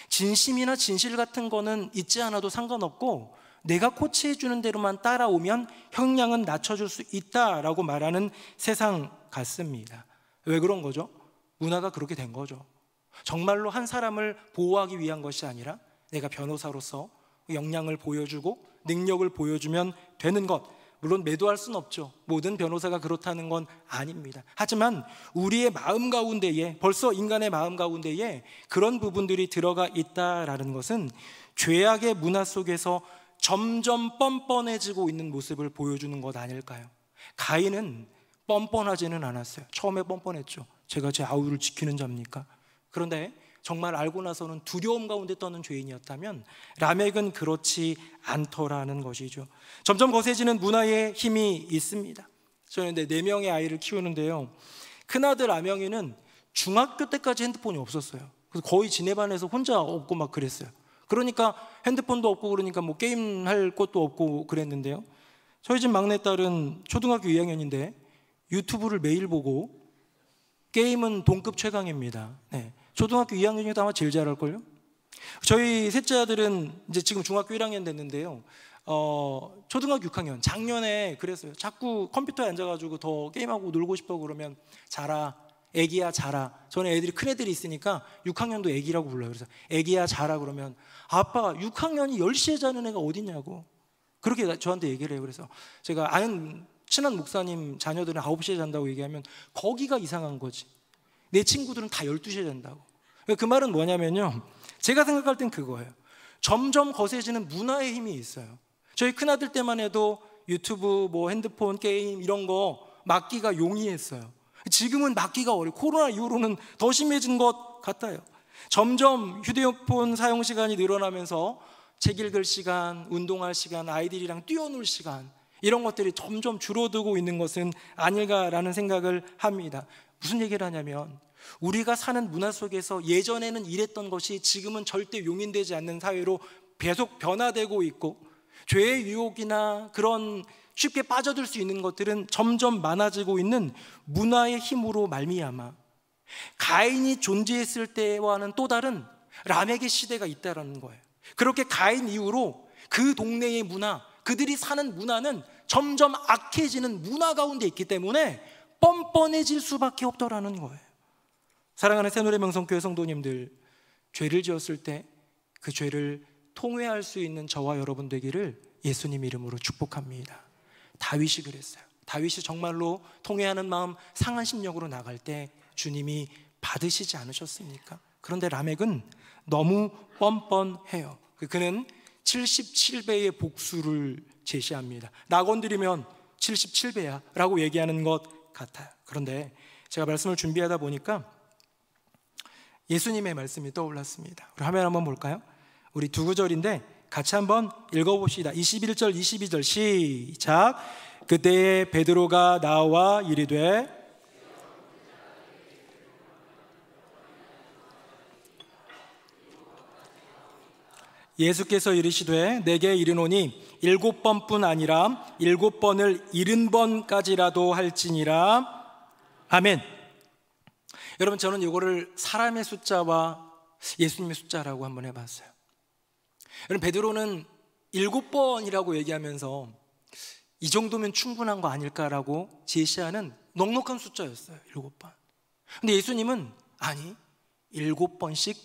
진심이나 진실 같은 거는 잊지 않아도 상관없고 내가 코치해 주는 대로만 따라오면 형량은 낮춰줄 수 있다라고 말하는 세상 같습니다. 왜 그런 거죠? 문화가 그렇게 된 거죠. 정말로 한 사람을 보호하기 위한 것이 아니라 내가 변호사로서 역량을 보여주고 능력을 보여주면 되는 것, 물론 매도할 수는 없죠. 모든 변호사가 그렇다는 건 아닙니다. 하지만 우리의 마음 가운데에, 벌써 인간의 마음 가운데에 그런 부분들이 들어가 있다라는 것은 죄악의 문화 속에서 점점 뻔뻔해지고 있는 모습을 보여주는 것 아닐까요? 가인은 뻔뻔하지는 않았어요. 처음에 뻔뻔했죠. 제가 제 아우를 지키는 자입니까? 그런데 정말 알고 나서는 두려움 가운데 떠는 죄인이었다면 라멕은 그렇지 않더라는 것이죠. 점점 거세지는 문화의 힘이 있습니다. 저는 4명의 아이를 키우는데요, 큰아들 아명이는 중학교 때까지 핸드폰이 없었어요. 그래서 거의 지네 반에서 혼자 없고 막 그랬어요. 그러니까 핸드폰도 없고 그러니까 뭐 게임할 것도 없고 그랬는데요, 저희 집 막내딸은 초등학교 2학년인데 유튜브를 매일 보고 게임은 동급 최강입니다. 네. 초등학교 2학년이니까 아마 제일 잘할걸요? 저희 셋째 아들은 이제 지금 중학교 1학년 됐는데요, 초등학교 6학년, 작년에 그랬어요. 자꾸 컴퓨터에 앉아가지고 더 게임하고 놀고 싶어 그러면 자라, 애기야 자라. 저는 애들이 큰 애들이 있으니까 6학년도 애기라고 불러요. 그래서 애기야 자라 그러면 아빠 6학년이 10시에 자는 애가 어딨냐고 그렇게 저한테 얘기를 해요. 그래서 제가 아는 친한 목사님 자녀들은 9시에 잔다고 얘기하면 거기가 이상한 거지, 내 친구들은 다 12시에 잔다고. 그 말은 뭐냐면요, 제가 생각할 땐 그거예요. 점점 거세지는 문화의 힘이 있어요. 저희 큰아들 때만 해도 유튜브, 뭐 핸드폰, 게임 이런 거 막기가 용이했어요. 지금은 막기가 어려워. 코로나 이후로는 더 심해진 것 같아요. 점점 휴대폰 사용 시간이 늘어나면서 책 읽을 시간, 운동할 시간, 아이들이랑 뛰어놀 시간, 이런 것들이 점점 줄어들고 있는 것은 아닐까라는 생각을 합니다. 무슨 얘기를 하냐면 우리가 사는 문화 속에서 예전에는 이랬던 것이 지금은 절대 용인되지 않는 사회로 계속 변화되고 있고, 죄의 유혹이나 그런 쉽게 빠져들 수 있는 것들은 점점 많아지고 있는 문화의 힘으로 말미암아 가인이 존재했을 때와는 또 다른 라멕의 시대가 있다는 거예요. 그렇게 가인 이후로 그 동네의 문화, 그들이 사는 문화는 점점 악해지는 문화 가운데 있기 때문에 뻔뻔해질 수밖에 없더라는 거예요. 사랑하는 새노래 명성교회 성도님들, 죄를 지었을 때 그 죄를 통회할 수 있는 저와 여러분 되기를 예수님 이름으로 축복합니다. 다윗이 그랬어요. 다윗이 정말로 통회하는 마음, 상한 심령으로 나갈 때 주님이 받으시지 않으셨습니까? 그런데 라멕은 너무 뻔뻔해요. 그는 77배의 복수를 제시합니다. 나 건드리면 77배야 라고 얘기하는 것 같아요. 그런데 제가 말씀을 준비하다 보니까 예수님의 말씀이 떠올랐습니다. 우리 화면 한번 볼까요? 우리 두 구절인데 같이 한번 읽어봅시다. 21절 22절 시작. 그때에 베드로가 나와 이르되 예수께서 이르시되 내게 이르노니 7번뿐 아니라 7번을 70번까지라도 할지니라. 아멘. 여러분, 저는 이거를 사람의 숫자와 예수님의 숫자라고 한번 해봤어요. 여러분, 베드로는 7번이라고 얘기하면서 이 정도면 충분한 거 아닐까라고 제시하는 넉넉한 숫자였어요. 7번. 근데 예수님은 아니, 7번씩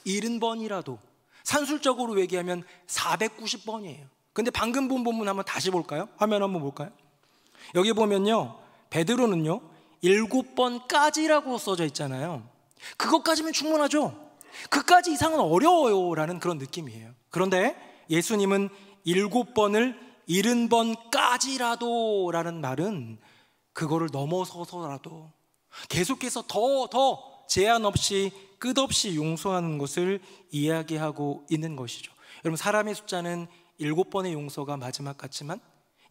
70번이라도, 산술적으로 얘기하면 490번이에요. 근데 방금 본 본문 한번 다시 볼까요? 화면 한번 볼까요? 여기 보면요, 베드로는요 7번까지라고 써져 있잖아요. 그것까지면 충분하죠. 그까지 이상은 어려워요 라는 그런 느낌이에요. 그런데 예수님은 7번을 70번까지라도 라는 말은 그거를 넘어서서라도 계속해서 더 제한 없이 끝없이 용서하는 것을 이야기하고 있는 것이죠. 여러분, 사람의 숫자는 7번의 용서가 마지막 같지만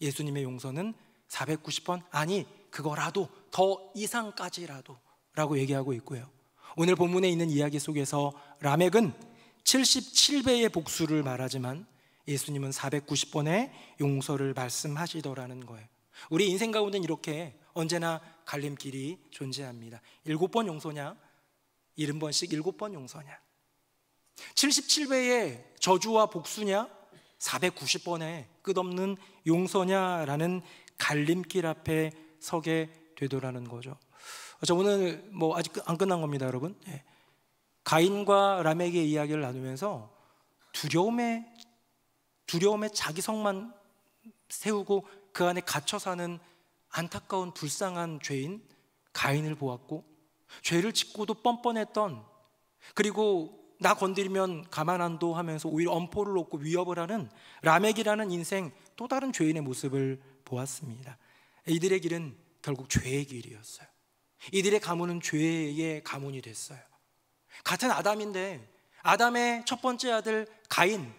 예수님의 용서는 490번, 아니 그거라도 더 이상까지라도 라고 얘기하고 있고요. 오늘 본문에 있는 이야기 속에서 라멕은 77배의 복수를 말하지만 예수님은 490번의 용서를 말씀하시더라는 거예요. 우리 인생 가운데는 이렇게 언제나 갈림길이 존재합니다. 7번 용서냐, 70번씩 7번 용서냐, 77배의 저주와 복수냐, 490번의 끝없는 용서냐라는 갈림길 앞에 서게 되더라는 거죠. 자, 오늘 아직 안 끝난 겁니다, 여러분. 가인과 라멕의 이야기를 나누면서 두려움에 자기 성만 세우고 그 안에 갇혀 사는 안타까운 불쌍한 죄인 가인을 보았고, 죄를 짓고도 뻔뻔했던, 그리고 나 건드리면 가만 안 둬 하면서 오히려 엄포를 놓고 위협을 하는 라멕이라는 인생, 또 다른 죄인의 모습을 보았습니다. 이들의 길은 결국 죄의 길이었어요. 이들의 가문은 죄의 가문이 됐어요. 같은 아담인데 아담의 첫 번째 아들 가인,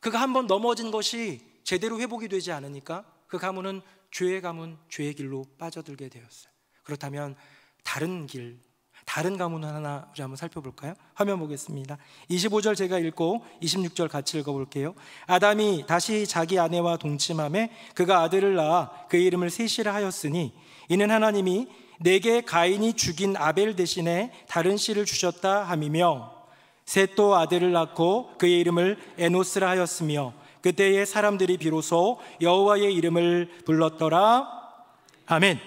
그가 한번 넘어진 것이 제대로 회복이 되지 않으니까 그 가문은 죄의 가문, 죄의 길로 빠져들게 되었어요. 그렇다면 다른 길, 다른 가문 하나 우리 한번 살펴볼까요? 화면 보겠습니다. 25절 제가 읽고 26절 같이 읽어볼게요. 아담이 다시 자기 아내와 동침함에 그가 아들을 낳아 그의 이름을 셋이라 하였으니 이는 하나님이 내게 가인이 죽인 아벨 대신에 다른 씨를 주셨다 함이며, 셋도 아들을 낳고 그의 이름을 에노스라 하였으며 그때에 사람들이 비로소 여호와의 이름을 불렀더라. 아멘.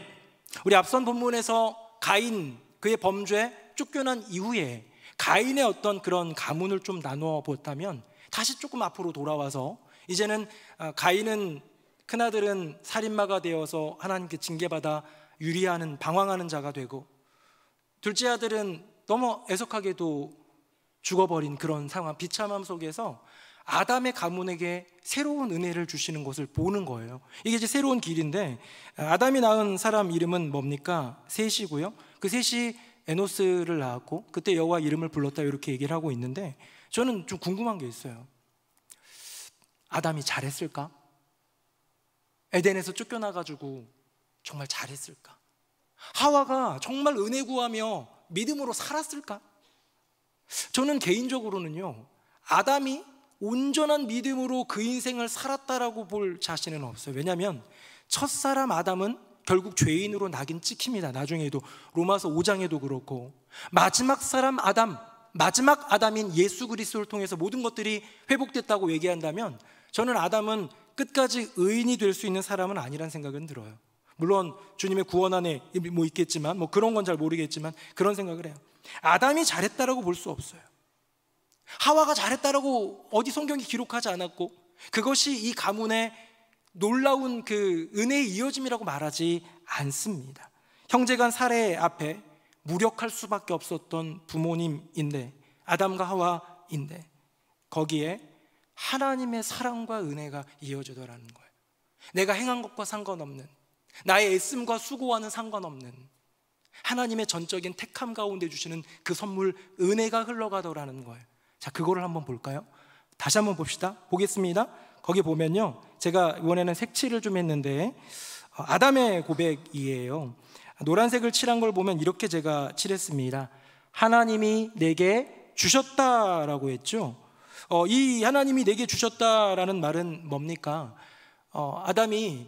우리 앞선 본문에서 가인, 그의 범죄 쫓겨난 이후에 가인의 어떤 그런 가문을 좀 나누어 보았다면, 다시 조금 앞으로 돌아와서 이제는 가인은, 큰아들은 살인마가 되어서 하나님께 징계받아 유리하는, 방황하는 자가 되고, 둘째 아들은 너무 애석하게도 죽어버린 그런 상황, 비참함 속에서 아담의 가문에게 새로운 은혜를 주시는 것을 보는 거예요. 이게 이제 새로운 길인데, 아담이 낳은 사람 이름은 뭡니까? 셋이고요. 그 셋이 에노스를 낳았고 그때 여호와 이름을 불렀다, 이렇게 얘기를 하고 있는데, 저는 좀 궁금한 게 있어요. 아담이 잘했을까? 에덴에서 쫓겨나가지고 정말 잘했을까? 하와가 정말 은혜 구하며 믿음으로 살았을까? 저는 개인적으로는요, 아담이 온전한 믿음으로 그 인생을 살았다라고 볼 자신은 없어요. 왜냐하면 첫사람 아담은 결국 죄인으로 낙인 찍힙니다. 나중에도 로마서 5장에도 그렇고, 마지막 사람 아담, 마지막 아담인 예수 그리스도를 통해서 모든 것들이 회복됐다고 얘기한다면, 저는 아담은 끝까지 의인이 될 수 있는 사람은 아니란 생각은 들어요. 물론 주님의 구원 안에 있겠지만, 그런 건 잘 모르겠지만 그런 생각을 해요. 아담이 잘했다라고 볼 수 없어요. 하와가 잘했다라고 어디 성경이 기록하지 않았고, 그것이 이 가문의 놀라운 그 은혜의 이어짐이라고 말하지 않습니다. 형제간 살해 앞에 무력할 수밖에 없었던 부모님인데, 아담과 하와인데, 거기에 하나님의 사랑과 은혜가 이어지더라는 거예요. 내가 행한 것과 상관없는, 나의 애씀과 수고와는 상관없는 하나님의 전적인 택함 가운데 주시는 그 선물, 은혜가 흘러가더라는 거예요. 자, 그거를 한번 볼까요? 다시 한번 봅시다. 보겠습니다. 거기 보면요, 제가 이번에는 색칠을 좀 했는데 아담의 고백이에요. 노란색을 칠한 걸 보면 이렇게 제가 칠했습니다. 하나님이 내게 주셨다라고 했죠. 이 하나님이 내게 주셨다라는 말은 뭡니까? 아담이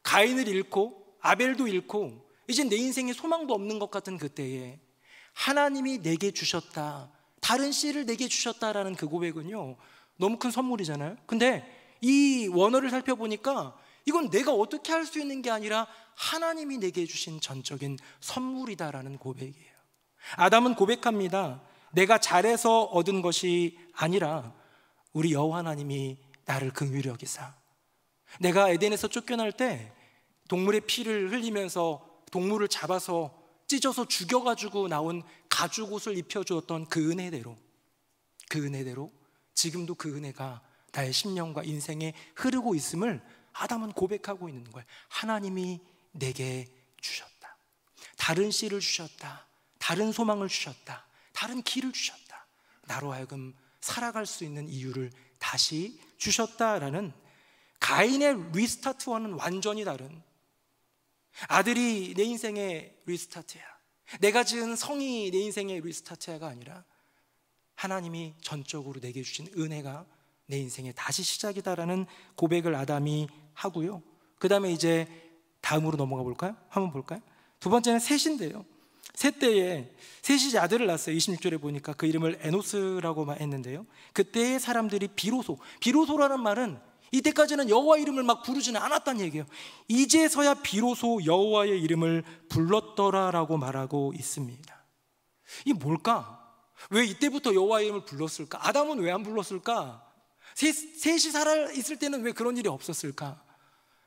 가인을 잃고 아벨도 잃고 이제 내 인생에 소망도 없는 것 같은 그때에 하나님이 내게 주셨다, 다른 씨를 내게 주셨다라는 그 고백은요, 너무 큰 선물이잖아요. 근데 이 원어를 살펴보니까 이건 내가 어떻게 할 수 있는 게 아니라 하나님이 내게 주신 전적인 선물이다라는 고백이에요. 아담은 고백합니다. 내가 잘해서 얻은 것이 아니라 우리 여호와 하나님이 나를 긍휼히 여기사. 내가 에덴에서 쫓겨날 때 동물의 피를 흘리면서 동물을 잡아서 찢어서 죽여가지고 나온 가죽옷을 입혀주었던 그 은혜대로 지금도 그 은혜가 나의 심령과 인생에 흐르고 있음을 아담은 고백하고 있는 거예요. 하나님이 내게 주셨다. 다른 씨를 주셨다. 다른 소망을 주셨다. 다른 길을 주셨다. 나로 하여금 살아갈 수 있는 이유를 다시 주셨다라는, 가인의 리스타트와는 완전히 다른, 아들이 내 인생의 리스타트야, 내가 지은 성이 내 인생의 리스타트야가 아니라 하나님이 전적으로 내게 주신 은혜가 내 인생의 다시 시작이다라는 고백을 아담이 하고요. 그 다음에 이제 다음으로 넘어가 볼까요? 한번 볼까요? 두 번째는 셋인데요, 셋 때에 셋이 이제 아들을 낳았어요. 26절에 보니까 그 이름을 에노스라고 했는데요, 그때의 사람들이 비로소라는 말은 이때까지는 여호와 이름을 막 부르지는 않았다는 얘기예요. 이제서야 비로소 여호와의 이름을 불렀더라라고 말하고 있습니다. 이게 뭘까? 왜 이때부터 여호와의 이름을 불렀을까? 아담은 왜 안 불렀을까? 셋이 살아 있을 때는 왜 그런 일이 없었을까?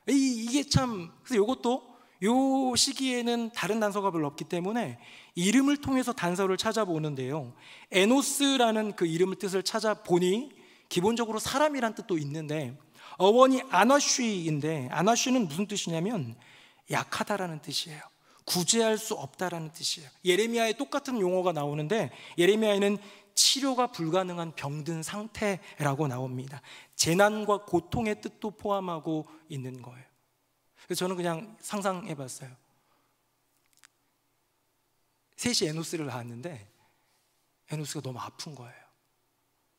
이게 참, 그래서 이것도 요 시기에는 다른 단서가 별로 없기 때문에 이름을 통해서 단서를 찾아보는데요, 에노스라는 그 이름의 뜻을 찾아보니 기본적으로 사람이란 뜻도 있는데 어원이 아나쉬인데, 아나쉬는 무슨 뜻이냐면 약하다라는 뜻이에요. 구제할 수 없다라는 뜻이에요. 예레미야에 똑같은 용어가 나오는데 예레미야에는 치료가 불가능한 병든 상태라고 나옵니다. 재난과 고통의 뜻도 포함하고 있는 거예요. 그래서 저는 그냥 상상해 봤어요. 셋이 에노스를 낳았는데 에노스가 너무 아픈 거예요.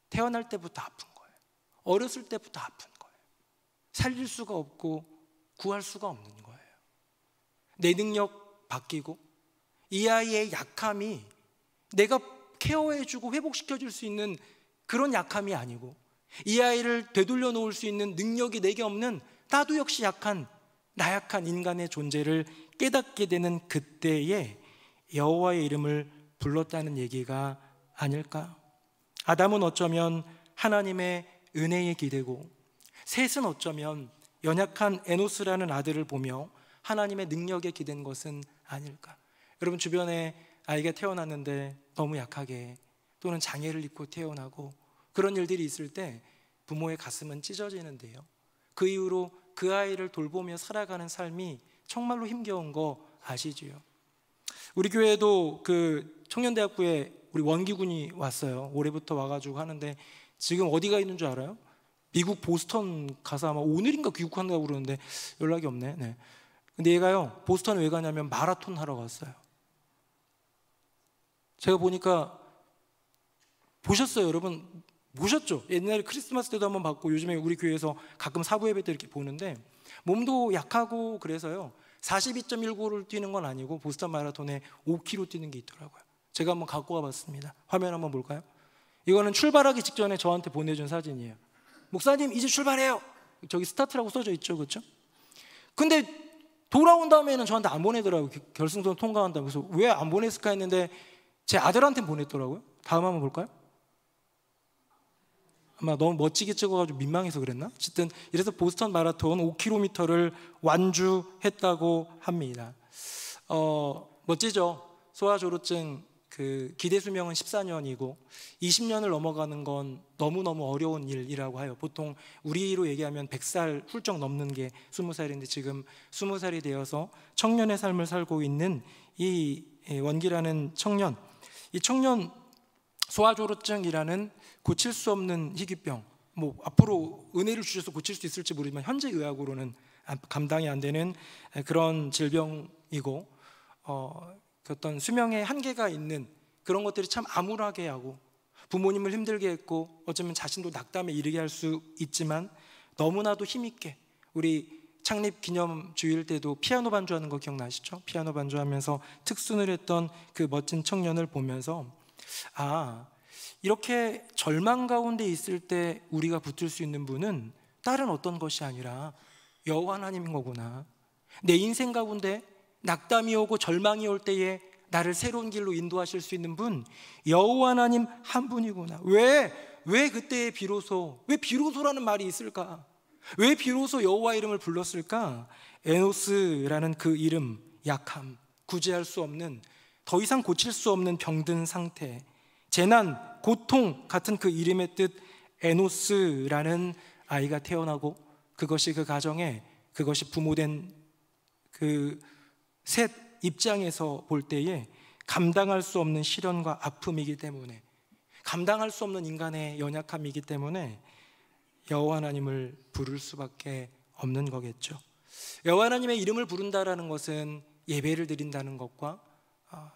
태어날 때부터 아픈 거예요. 어렸을 때부터 아픈 거예요. 살릴 수가 없고 구할 수가 없는 거예요. 내 능력 바뀌고 이 아이의 약함이 내가 케어해주고 회복시켜줄 수 있는 그런 약함이 아니고, 이 아이를 되돌려 놓을 수 있는 능력이 내게 없는 나도 역시 나약한 인간의 존재를 깨닫게 되는 그때에 여호와의 이름을 불렀다는 얘기가 아닐까? 아담은 어쩌면 하나님의 은혜에 기대고, 셋은 어쩌면 연약한 에노스라는 아들을 보며 하나님의 능력에 기댄 것은 아닐까? 여러분 주변에 아이가 태어났는데 너무 약하게 또는 장애를 입고 태어나고 그런 일들이 있을 때 부모의 가슴은 찢어지는데요, 그 이후로 그 아이를 돌보며 살아가는 삶이 정말로 힘겨운 거 아시지요? 우리 교회도 그 청년대학부에 우리 원기군이 왔어요. 올해부터 와가지고 하는데 지금 어디가 있는 줄 알아요? 미국 보스턴 가서 아마 오늘인가 귀국한다고 그러는데 연락이 없네. 네. 근데 얘가요, 보스턴에 왜 가냐면 마라톤 하러 갔어요. 제가 보니까, 보셨어요 여러분? 보셨죠? 옛날에 크리스마스 때도 한번 봤고 요즘에 우리 교회에서 가끔 사부 예배 때 이렇게 보는데 몸도 약하고 그래서요 42.19를 뛰는 건 아니고 보스턴 마라톤에 5km 뛰는 게 있더라고요. 제가 한번 갖고 와봤습니다. 화면 한번 볼까요? 이거는 출발하기 직전에 저한테 보내준 사진이에요. 목사님 이제 출발해요. 저기 스타트라고 써져 있죠, 그렇죠? 근데 돌아온 다음에는 저한테 안 보내더라고요. 결승선 통과한다고. 그래서 왜 안 보냈을까 했는데 제 아들한테 보냈더라고요. 다음 한번 볼까요? 아마 너무 멋지게 찍어가지고 민망해서 그랬나? 어쨌든 이래서 보스턴 마라톤 5km를 완주했다고 합니다. 멋지죠? 소아조루증 그 기대 수명은 14년이고 20년을 넘어가는 건 너무너무 어려운 일이라고 해요. 보통 우리로 얘기하면 100살 훌쩍 넘는 게 20살인데 지금 20살이 되어서 청년의 삶을 살고 있는 이 원기라는 청년, 이 청년 소아조루증이라는 고칠 수 없는 희귀병, 뭐 앞으로 은혜를 주셔서 고칠 수 있을지 모르지만 현재 의학으로는 감당이 안 되는 그런 질병이고, 어떤 수명의 한계가 있는 그런 것들이 참 암울하게 하고 부모님을 힘들게 했고 어쩌면 자신도 낙담에 이르게 할 수 있지만, 너무나도 힘있게 우리 창립 기념 주일 때도 피아노 반주하는 거 기억나시죠? 피아노 반주하면서 특순을 했던 그 멋진 청년을 보면서 이렇게 절망 가운데 있을 때 우리가 붙들 수 있는 분은 다른 어떤 것이 아니라 여호와 하나님인 거구나. 내 인생 가운데 낙담이 오고 절망이 올 때에 나를 새로운 길로 인도하실 수 있는 분, 여호와 하나님 한 분이구나. 왜 그때에 비로소, 왜 비로소라는 말이 있을까? 왜 비로소 여호와 이름을 불렀을까? 에노스라는 그 이름, 약함, 구제할 수 없는, 더 이상 고칠 수 없는 병든 상태, 재난, 고통 같은 그 이름의 뜻 에노스라는 아이가 태어나고, 그것이 그 가정에, 그것이 부모된 그 셋 입장에서 볼 때에 감당할 수 없는 시련과 아픔이기 때문에, 감당할 수 없는 인간의 연약함이기 때문에 여호와 하나님을 부를 수밖에 없는 거겠죠. 여호와 하나님의 이름을 부른다라는 것은 예배를 드린다는 것과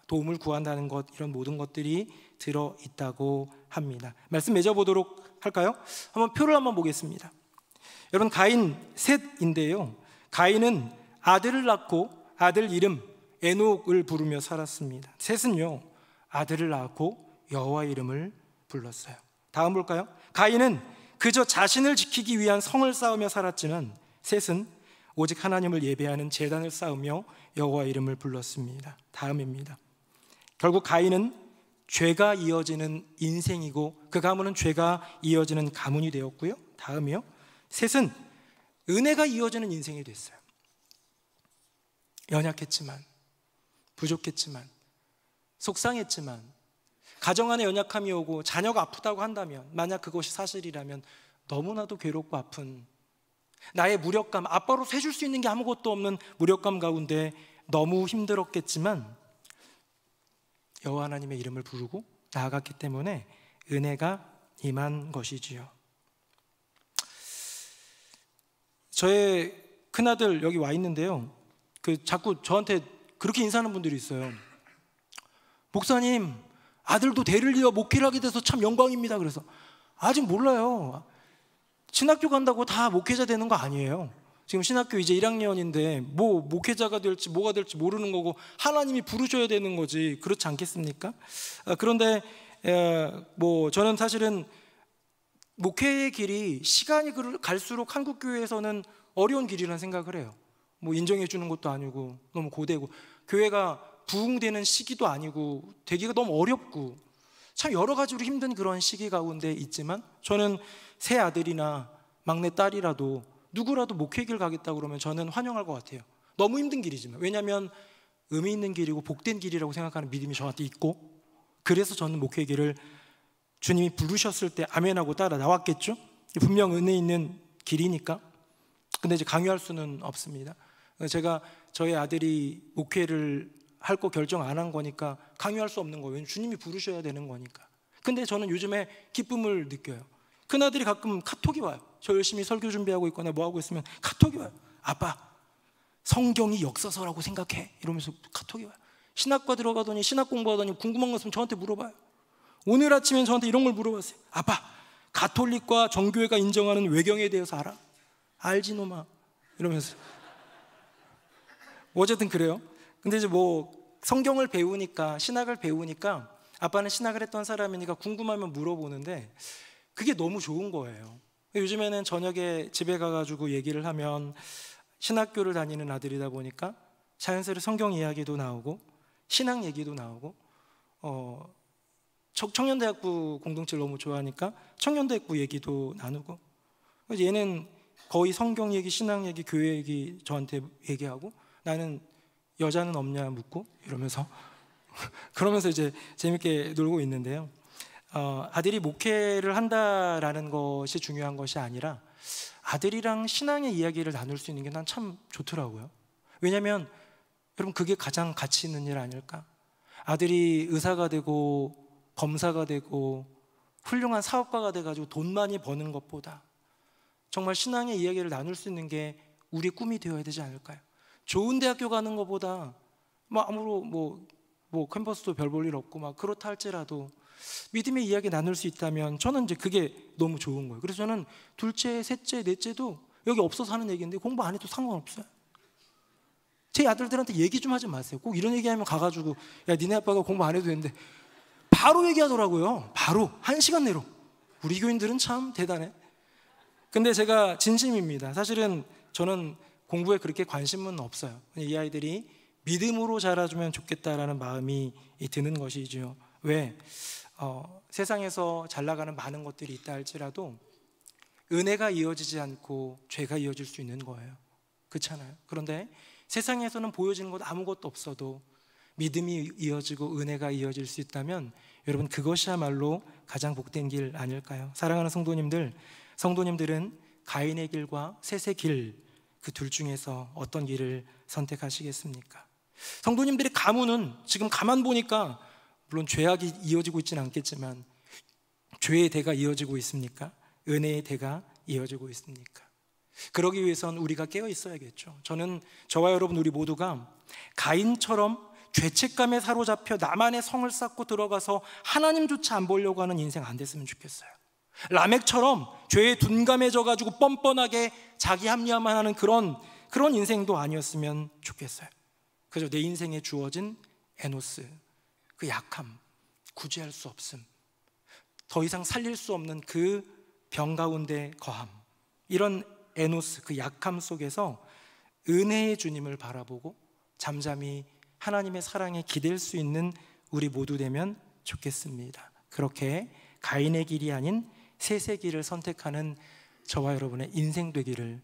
도움을 구한다는 것, 이런 모든 것들이 들어있다고 합니다. 말씀 맺어보도록 할까요? 한번 표를 한번 보겠습니다. 여러분, 가인 셋인데요, 가인은 아들을 낳고 아들 이름 에녹을 부르며 살았습니다. 셋은요, 아들을 낳고 여호와 이름을 불렀어요. 다음 볼까요? 가인은 그저 자신을 지키기 위한 성을 쌓으며 살았지만, 셋은 오직 하나님을 예배하는 제단을 쌓으며 여호와 이름을 불렀습니다. 다음입니다. 결국 가인은 죄가 이어지는 인생이고, 그 가문은 죄가 이어지는 가문이 되었고요. 다음이요, 셋은 은혜가 이어지는 인생이 됐어요. 연약했지만, 부족했지만, 속상했지만, 가정 안에 연약함이 오고 자녀가 아프다고 한다면, 만약 그것이 사실이라면 너무나도 괴롭고 아픈, 나의 무력감, 아빠로서 해줄 수 있는 게 아무것도 없는 무력감 가운데 너무 힘들었겠지만 여호와 하나님의 이름을 부르고 나아갔기 때문에 은혜가 임한 것이지요. 저의 큰아들 여기 와 있는데요, 자꾸 저한테 그렇게 인사하는 분들이 있어요. 목사님, 아들도 대를 이어 목회를 하게 돼서 참 영광입니다. 그래서 아직 몰라요. 신학교 간다고 다 목회자 되는 거 아니에요. 지금 신학교 이제 1학년인데 뭐 목회자가 될지 뭐가 될지 모르는 거고, 하나님이 부르셔야 되는 거지, 그렇지 않겠습니까? 그런데 뭐 저는 사실은 목회의 길이 시간이 갈수록 한국교회에서는 어려운 길이라는 생각을 해요. 뭐 인정해 주는 것도 아니고, 너무 고되고, 교회가 부흥되는 시기도 아니고, 되기가 너무 어렵고, 참 여러 가지로 힘든 그런 시기 가운데 있지만, 저는 새 아들이나 막내 딸이라도 누구라도 목회길 가겠다 그러면 저는 환영할 것 같아요. 너무 힘든 길이지만, 왜냐하면 의미 있는 길이고 복된 길이라고 생각하는 믿음이 저한테 있고, 그래서 저는 목회길을 주님이 부르셨을 때 아멘하고 따라 나왔겠죠. 분명 은혜 있는 길이니까. 근데 이제 강요할 수는 없습니다. 제가 저희 아들이 목회를 할 거 결정 안 한 거니까 강요할 수 없는 거예요. 주님이 부르셔야 되는 거니까. 근데 저는 요즘에 기쁨을 느껴요. 큰아들이 가끔 카톡이 와요. 저 열심히 설교 준비하고 있거나 뭐 하고 있으면 카톡이 와요. 아빠, 성경이 역사서라고 생각해? 이러면서 카톡이 와요. 신학과 들어가더니, 신학 공부하더니 궁금한 거 있으면 저한테 물어봐요. 오늘 아침엔 저한테 이런 걸 물어봤어요. 아빠, 가톨릭과 정교회가 인정하는 외경에 대해서 알아? 알지 놈아, 이러면서. 어쨌든 그래요. 근데 이제 뭐 성경을 배우니까, 신학을 배우니까, 아빠는 신학을 했던 사람이니까 궁금하면 물어보는데 그게 너무 좋은 거예요. 요즘에는 저녁에 집에 가가지고 얘기를 하면, 신학교를 다니는 아들이다 보니까 자연스레 성경 이야기도 나오고 신학 얘기도 나오고, 청년대학부 공동체를 너무 좋아하니까 청년대학부 얘기도 나누고, 얘는 거의 성경 얘기, 신학 얘기, 교회 얘기 저한테 얘기하고, 나는 여자는 없냐 묻고 이러면서 그러면서 이제 재밌게 놀고 있는데요. 아들이 목회를 한다라는 것이 중요한 것이 아니라 아들이랑 신앙의 이야기를 나눌 수 있는 게 난 참 좋더라고요. 왜냐하면 여러분, 그게 가장 가치 있는 일 아닐까? 아들이 의사가 되고 검사가 되고 훌륭한 사업가가 돼가지고 돈 많이 버는 것보다 정말 신앙의 이야기를 나눌 수 있는 게 우리의 꿈이 되어야 되지 않을까요? 좋은 대학교 가는 것보다 뭐 캠퍼스도 별 볼 일 없고 막 그렇다 할지라도 믿음의 이야기 나눌 수 있다면 저는 이제 그게 너무 좋은 거예요. 그래서 저는 둘째, 셋째, 넷째도 여기 없어서 하는 얘기인데 공부 안 해도 상관없어요. 제 아들들한테 얘기 좀 하지 마세요. 꼭 이런 얘기하면 가가지고, 야, 니네 아빠가 공부 안 해도 되는데 바로 얘기하더라고요. 바로 1시간 내로. 우리 교인들은 참 대단해. 근데 제가 진심입니다. 사실은 저는 공부에 그렇게 관심은 없어요. 이 아이들이 믿음으로 자라주면 좋겠다라는 마음이 드는 것이죠. 왜? 세상에서 잘 나가는 많은 것들이 있다 할지라도 은혜가 이어지지 않고 죄가 이어질 수 있는 거예요. 그렇잖아요. 그런데 세상에서는 보여지는 것 아무것도 없어도 믿음이 이어지고 은혜가 이어질 수 있다면 여러분, 그것이야말로 가장 복된 길 아닐까요? 사랑하는 성도님들은 가인의 길과 셋의 길, 그 둘 중에서 어떤 길을 선택하시겠습니까? 성도님들의 가문은 지금 가만 보니까 물론 죄악이 이어지고 있지는 않겠지만 죄의 대가 이어지고 있습니까? 은혜의 대가 이어지고 있습니까? 그러기 위해선 우리가 깨어 있어야겠죠. 저는 저와 여러분 우리 모두가 가인처럼 죄책감에 사로잡혀 나만의 성을 쌓고 들어가서 하나님조차 안 보려고 하는 인생 안 됐으면 좋겠어요. 라멕처럼 죄에 둔감해져가지고 뻔뻔하게 자기 합리화만 하는 그런 인생도 아니었으면 좋겠어요. 그저 내 인생에 주어진 에노스, 그 약함, 구제할 수 없음, 더 이상 살릴 수 없는 그 병 가운데 거함, 이런 에노스, 그 약함 속에서 은혜의 주님을 바라보고 잠잠히 하나님의 사랑에 기댈 수 있는 우리 모두 되면 좋겠습니다. 그렇게 가인의 길이 아닌 셋의 길을 선택하는 저와 여러분의 인생 되기를,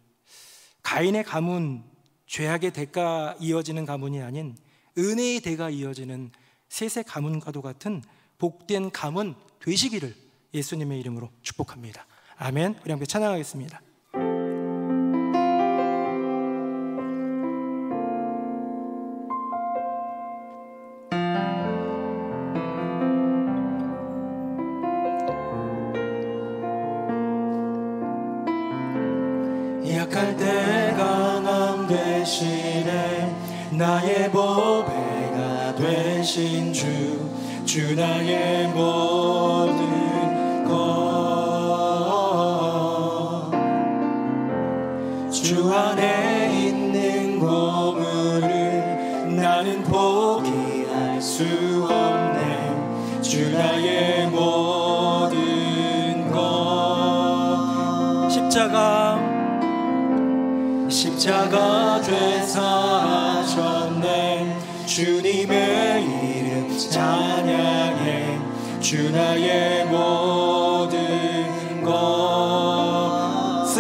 가인의 가문, 죄악의 대가 이어지는 가문이 아닌 은혜의 대가 이어지는 셋의 가문과도 같은 복된 가문 되시기를 예수님의 이름으로 축복합니다. 아멘. 우리 함께 찬양하겠습니다. 약할 때 강함 되시네 나의 보배가 되신 주 나의 모든 것 주 안에 있는 보물을 나는 포기할 수 없네 주 나의 모든 것 십자가 죄사하셨네 주님의 이름 찬양해 주 나의 모든 것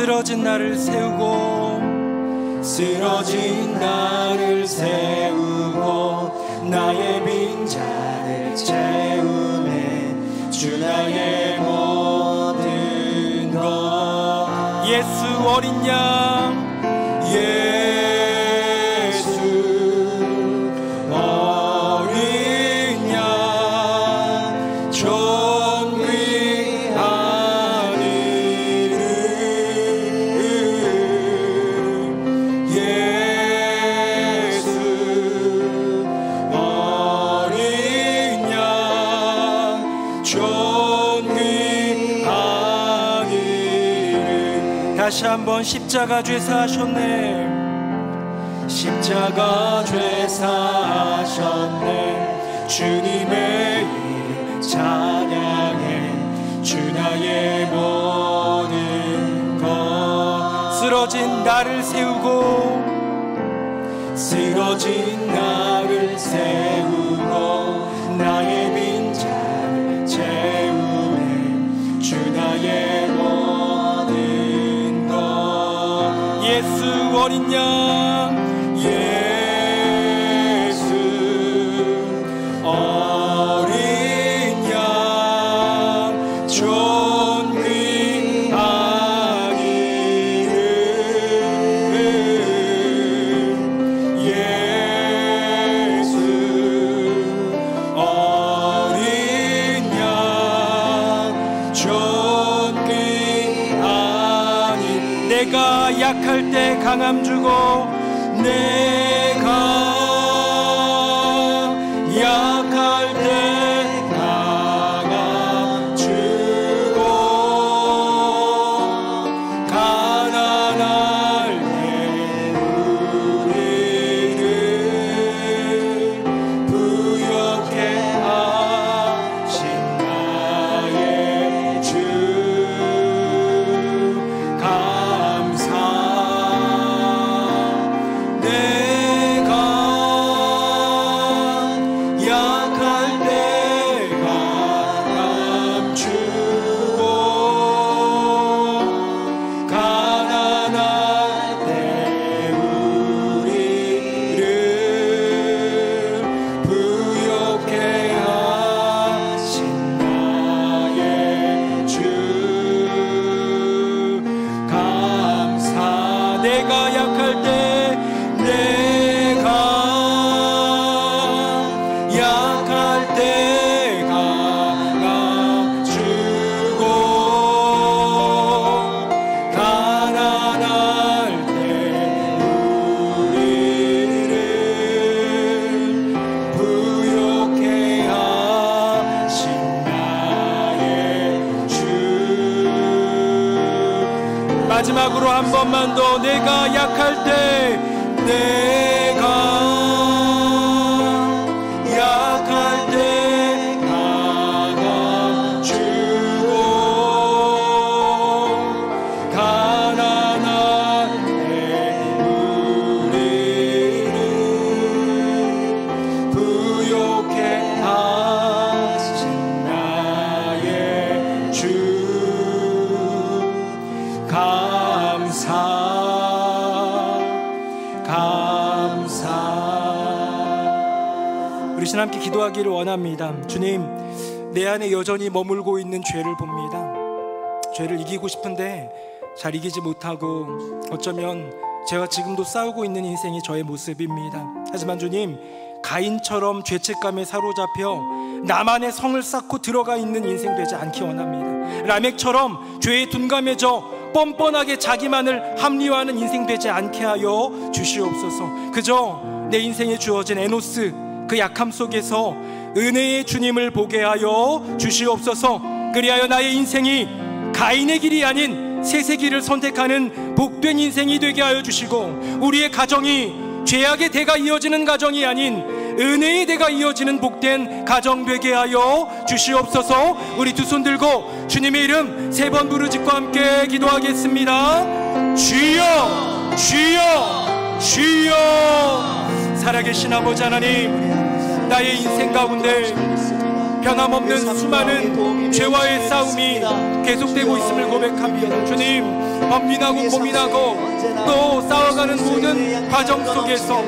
쓰러진 나를 세우고 나의 빈자를 채우네 주 나의 모든 것 예수 어린 양 다시 한번 십자가 죄사하셨네 주님의 이름 찬양해 주 나의 모든 것 쓰러진 나를 세우고 나의 빈자를 채우네 주 나의 모든 것 예수 어린 양 약할 때 강함 주고 내가 약할 때 강함 주고 가난할 때 우리를 부욕해 하시네 내가 약할 때 내가 약할 때 강함주고 가난할 때 우리를 부욕해 하신 나의 주. 마지막으로 한 번만 더. 내가 약할 때 내가 약할 때 강함 주고 가난할 때 우리를 부욕해 하신 나의 주. 감사. 우리 신 함께 기도하기를 원합니다. 주님, 내 안에 여전히 머물고 있는 죄를 봅니다. 죄를 이기고 싶은데 잘 이기지 못하고 어쩌면 제가 지금도 싸우고 있는 인생이 저의 모습입니다. 하지만 주님, 가인처럼 죄책감에 사로잡혀 나만의 성을 쌓고 들어가 있는 인생 되지 않기 원합니다. 라멕처럼 죄에 둔감해져 뻔뻔하게 자기만을 합리화하는 인생 되지 않게 하여 주시옵소서. 그저 내 인생에 주어진 에노스 그 약함 속에서 은혜의 주님을 보게 하여 주시옵소서. 그리하여 나의 인생이 가인의 길이 아닌 셋의 길을 선택하는 복된 인생이 되게 하여 주시고, 우리의 가정이 죄악의 대가 이어지는 가정이 아닌 은혜의 대가 이어지는 복된 가정 되게 하여 주시옵소서. 우리 두 손 들고 주님의 이름 3번 부르짖고 함께 기도하겠습니다. 주여, 주여, 주여. 살아계신 아버지 하나님, 나의 인생 가운데 변함없는 수많은 죄와의 싸움이 계속되고 있음을 고백합니다. 주님, 범민하고 고민하고 또 싸워가는 모든 과정 속에서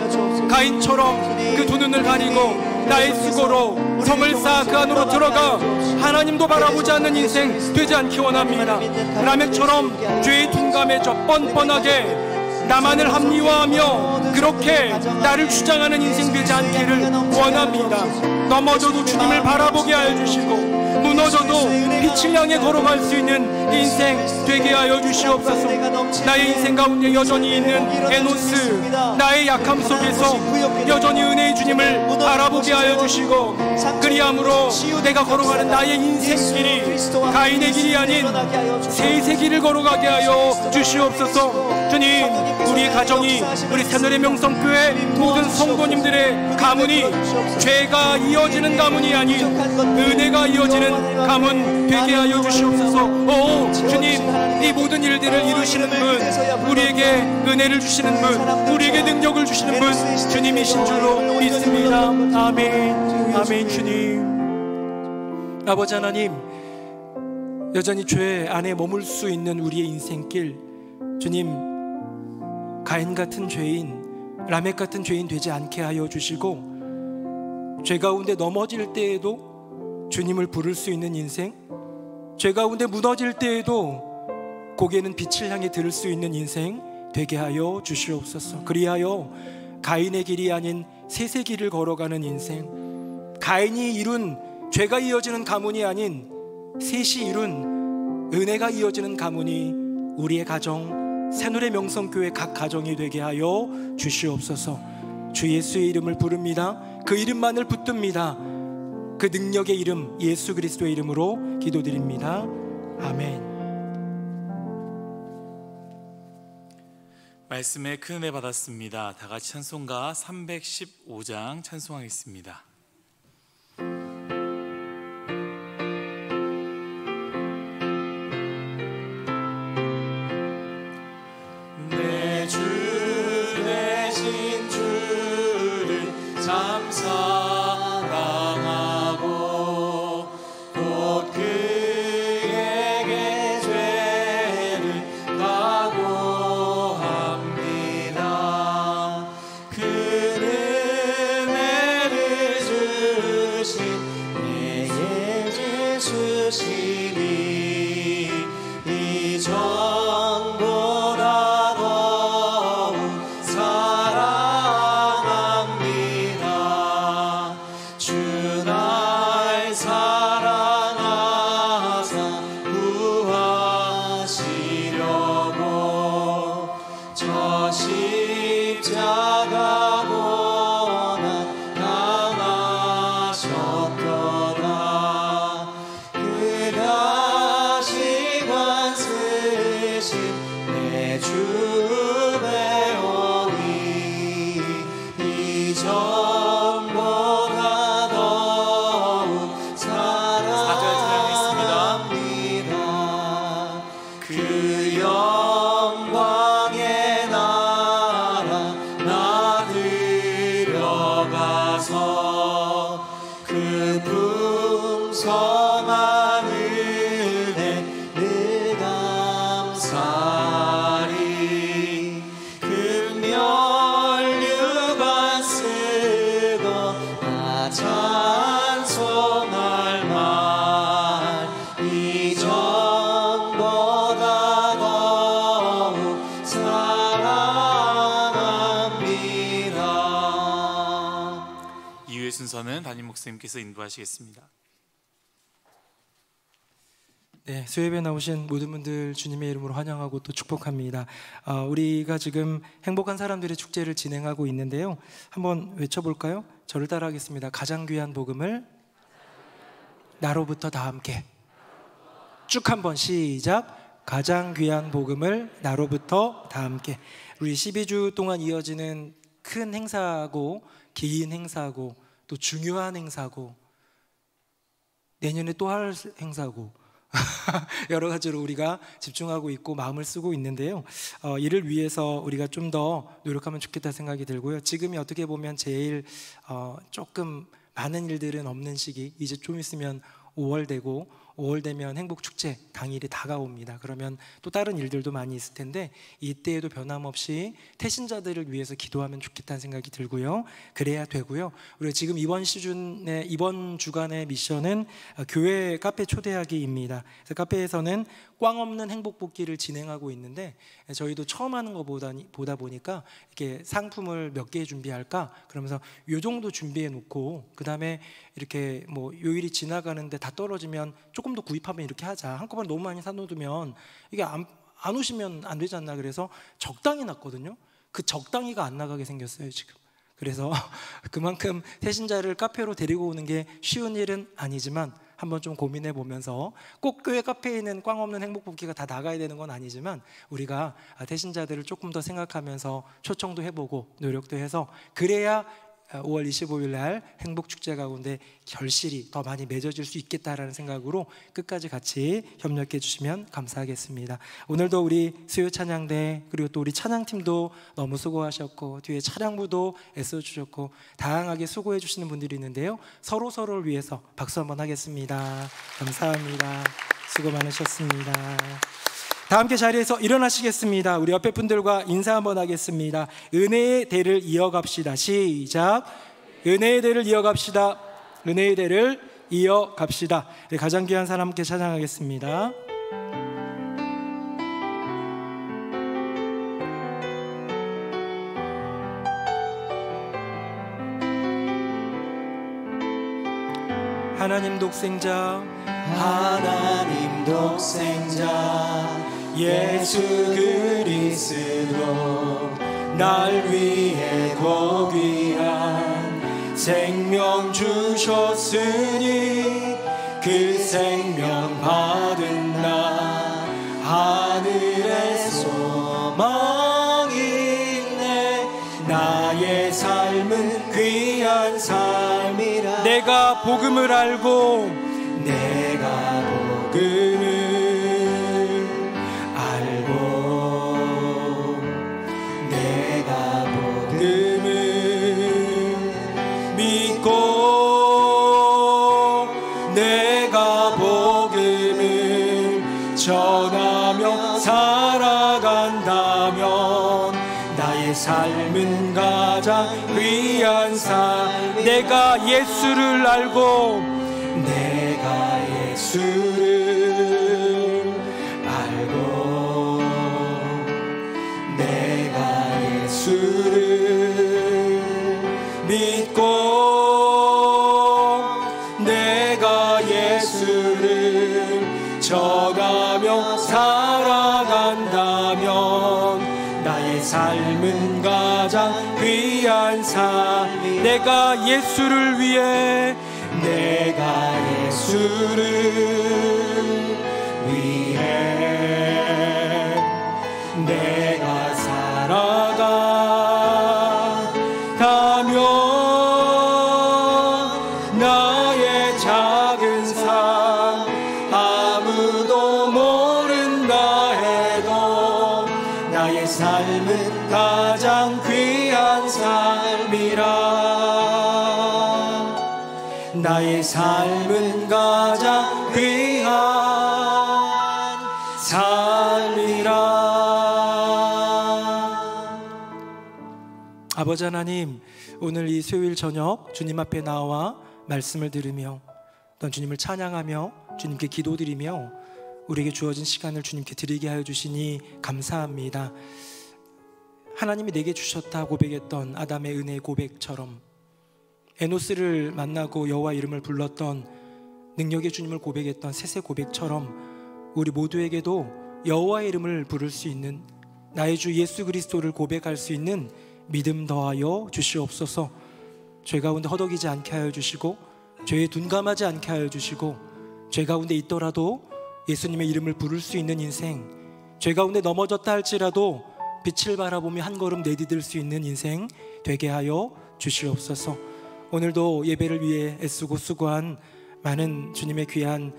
가인처럼 그 두 눈을 가리고 나의 수고로 성을 쌓아 그 안으로 들어가 하나님도 바라보지 않는 인생 되지 않기 원합니다. 라멕처럼 죄에 둔감해져 뻔뻔하게 나만을 합리화하며 그렇게 나를 주장하는 인생 되지 않기를 원합니다. 넘어져도 주님을 바라보게 하여 주시고, 무너져도 빛을 향해 걸어갈 수 있는 인생 되게 하여 주시옵소서. 나의 인생 가운데 여전히 있는 에노스, 나의 약함 속에서 여전히 은혜의 주님을 바라보게 하여 주시고, 그리함으로 내가 걸어가는 나의 인생길이 가인의 길이 아닌 셋의 길을 걸어가게 하여 주시옵소서. 주님, 우리의 가정이, 우리 새누리 명성교회 모든 성도님들의 가문이 죄가 이어지는 가문이 아닌 은혜가 이어지는 가문 되게 하여 주시옵소서. 오 주님, 이 모든 일들을 이루시는 분, 우리에게 은혜를 주시는 분, 우리에게 능력을 주시는 분 주님이신 줄로 믿습니다. 아멘. 아멘. 주님, 아버지 하나님, 여전히 죄 안에 머물 수 있는 우리의 인생길, 주님, 가인 같은 죄인, 라멕 같은 죄인 되지 않게 하여 주시고, 죄 가운데 넘어질 때에도 주님을 부를 수 있는 인생, 죄 가운데 무너질 때에도 고개는 빛을 향해 들을 수 있는 인생 되게 하여 주시옵소서. 그리하여 가인의 길이 아닌 셋의 길을 걸어가는 인생, 가인이 이룬 죄가 이어지는 가문이 아닌 셋이 이룬 은혜가 이어지는 가문이 우리의 가정, 새누리 명성교회 각 가정이 되게 하여 주시옵소서. 주 예수의 이름을 부릅니다. 그 이름만을 붙듭니다. 그 능력의 이름 예수 그리스도의 이름으로 기도드립니다. 아멘. 말씀에 큰 은혜 받았습니다. 다 같이 찬송가 315장 찬송하겠습니다. 내 주 대신 주를 참 사랑하고 곧 그에게 죄를 각오합니다. 그는 은혜를 주신 내게 주시니 이전보다 더 십자가 고난 당하셨도다. 그가 시관 쓰신 내 주 배우니 이전보다 더욱 사랑합니다. 그 영광의 나라 나 들어가서 그 풍성한 은혜 늘 감사리. 금면류관 쓰고 나 찬송할 말 이전보다 더욱 사랑합니다. 이후의 순서는 담임 목사님께서 인도하시겠습니다. 네, 수협에 나오신 모든 분들 주님의 이름으로 환영하고 또 축복합니다. 우리가 지금 행복한 사람들의 축제를 진행하고 있는데요. 한번 외쳐볼까요? 저를 따라하겠습니다. 가장 귀한 복음을 나로부터 다 함께. 쭉 한번 시작. 가장 귀한 복음을 나로부터 다 함께. 우리 12주 동안 이어지는 큰 행사고, 긴 행사고, 또 중요한 행사고, 내년에 또 할 행사고 여러 가지로 우리가 집중하고 있고 마음을 쓰고 있는데요. 이를 위해서 우리가 좀 더 노력하면 좋겠다 생각이 들고요. 지금이 어떻게 보면 제일 조금 많은 일들은 없는 시기. 이제 좀 있으면 5월 되고 5월 되면 행복축제 당일이 다가옵니다. 그러면 또 다른 일들도 많이 있을 텐데 이때에도 변함없이 태신자들을 위해서 기도하면 좋겠다는 생각이 들고요. 그래야 되고요. 우리가 지금 이번 주간의 미션은 교회 카페 초대하기입니다. 그래서 카페에서는 꽝 없는 행복뽑기를 진행하고 있는데 저희도 처음 하는 것보다 보니까 이렇게 상품을 몇 개 준비할까 그러면서 요 정도 준비해 놓고 그 다음에 이렇게 뭐 요일이 지나가는데 다 떨어지면 조금 더 구입하면 이렇게 하자. 한꺼번에 너무 많이 사놓으면 이게 안 오시면 안 되지 않나. 그래서 적당히 놨거든요. 그 적당히가 안 나가게 생겼어요 지금. 그래서 그만큼 태신자를 카페로 데리고 오는 게 쉬운 일은 아니지만 한번 좀 고민해 보면서 꼭 교회 카페에 있는 꽝 없는 행복뽑기가 다 나가야 되는 건 아니지만 우리가 태신자들을 조금 더 생각하면서 초청도 해보고 노력도 해서 그래야 5월 25일 날 행복축제 가운데 결실이 더 많이 맺어질 수 있겠다라는 생각으로 끝까지 같이 협력해 주시면 감사하겠습니다. 오늘도 우리 수요 찬양대 그리고 또 우리 찬양팀도 너무 수고하셨고 뒤에 차량부도 애써주셨고 다양하게 수고해 주시는 분들이 있는데요. 서로를 위해서 박수 한번 하겠습니다. 감사합니다. 수고 많으셨습니다. 다 함께 자리에서 일어나시겠습니다. 우리 옆에 분들과 인사 한번 하겠습니다. 은혜의 대를 이어갑시다. 시작. 은혜의 대를 이어갑시다. 은혜의 대를 이어갑시다. 가장 귀한 사람 함께 찬양하겠습니다. 하나님 독생자, 하나님 독생자 예수 그리스도 날 위해 고귀한 생명 주셨으니 그 생명 받은 나 하늘의 소망이 있네. 나의 삶은 귀한 삶이라. 내가 복음을 알고 내가 복음을 알고 내가 복음을 믿고 내가 복음을 전하며 살아간다면 나의 삶은 가장 귀한 삶. 내가 예수를 알고 내가 예수를 알고 내가 예수를 믿고 내가 예수를 전하며 살아간다면 나의 삶은 가장 귀한 삶. 내가 예수를 위해, 내가 예수를 위해 내가 살아가면 나의 작은 삶 아무도 모른다 해도 나의 삶은 가장 귀한 삶이라. 나의 삶은 가장 귀한 삶이라. 아버지 하나님, 오늘 이 수요일 저녁 주님 앞에 나와 말씀을 들으며 또 주님을 찬양하며 주님께 기도드리며 우리에게 주어진 시간을 주님께 드리게 하여 주시니 감사합니다. 하나님이 내게 주셨다 고백했던 아담의 은혜의 고백처럼, 에노스를 만나고 여호와 이름을 불렀던 능력의 주님을 고백했던 셋의 고백처럼 우리 모두에게도 여호와의 이름을 부를 수 있는, 나의 주 예수 그리스도를 고백할 수 있는 믿음 더하여 주시옵소서. 죄 가운데 허덕이지 않게 하여 주시고 죄에 둔감하지 않게 하여 주시고, 죄 가운데 있더라도 예수님의 이름을 부를 수 있는 인생, 죄 가운데 넘어졌다 할지라도 빛을 바라보며 한 걸음 내디딜 수 있는 인생 되게 하여 주시옵소서. 오늘도 예배를 위해 애쓰고 수고한 많은 주님의 귀한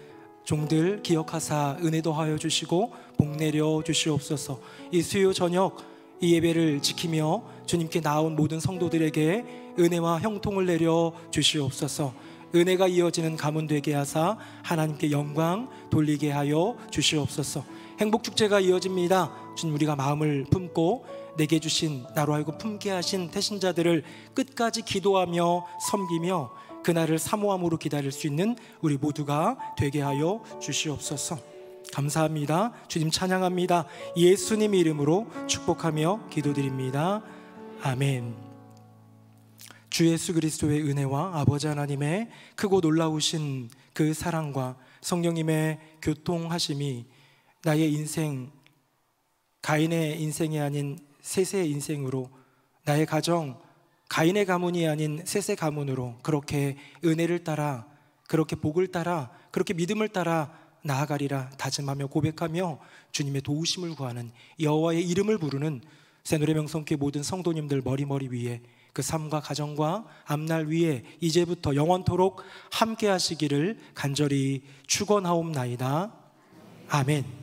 종들 기억하사 은혜 더하여 주시고 복 내려 주시옵소서. 이 수요 저녁 이 예배를 지키며 주님께 나온 모든 성도들에게 은혜와 형통을 내려 주시옵소서. 은혜가 이어지는 가문 되게 하사 하나님께 영광 돌리게 하여 주시옵소서. 행복축제가 이어집니다. 주님, 우리가 마음을 품고 내게 주신, 나로 하여금 품게 하신 태신자들을 끝까지 기도하며 섬기며 그날을 사모함으로 기다릴 수 있는 우리 모두가 되게 하여 주시옵소서. 감사합니다. 주님 찬양합니다. 예수님 이름으로 축복하며 기도드립니다. 아멘. 주 예수 그리스도의 은혜와 아버지 하나님의 크고 놀라우신 그 사랑과 성령님의 교통하심이 나의 인생, 가인의 인생이 아닌 셋의 인생으로, 나의 가정, 가인의 가문이 아닌 셋의 가문으로 그렇게 은혜를 따라, 그렇게 복을 따라, 그렇게 믿음을 따라 나아가리라 다짐하며 고백하며 주님의 도우심을 구하는, 여호와의 이름을 부르는 새노래 명성교회 모든 성도님들 머리 위에, 그 삶과 가정과 앞날 위에 이제부터 영원토록 함께 하시기를 간절히 축원하옵나이다. 아멘.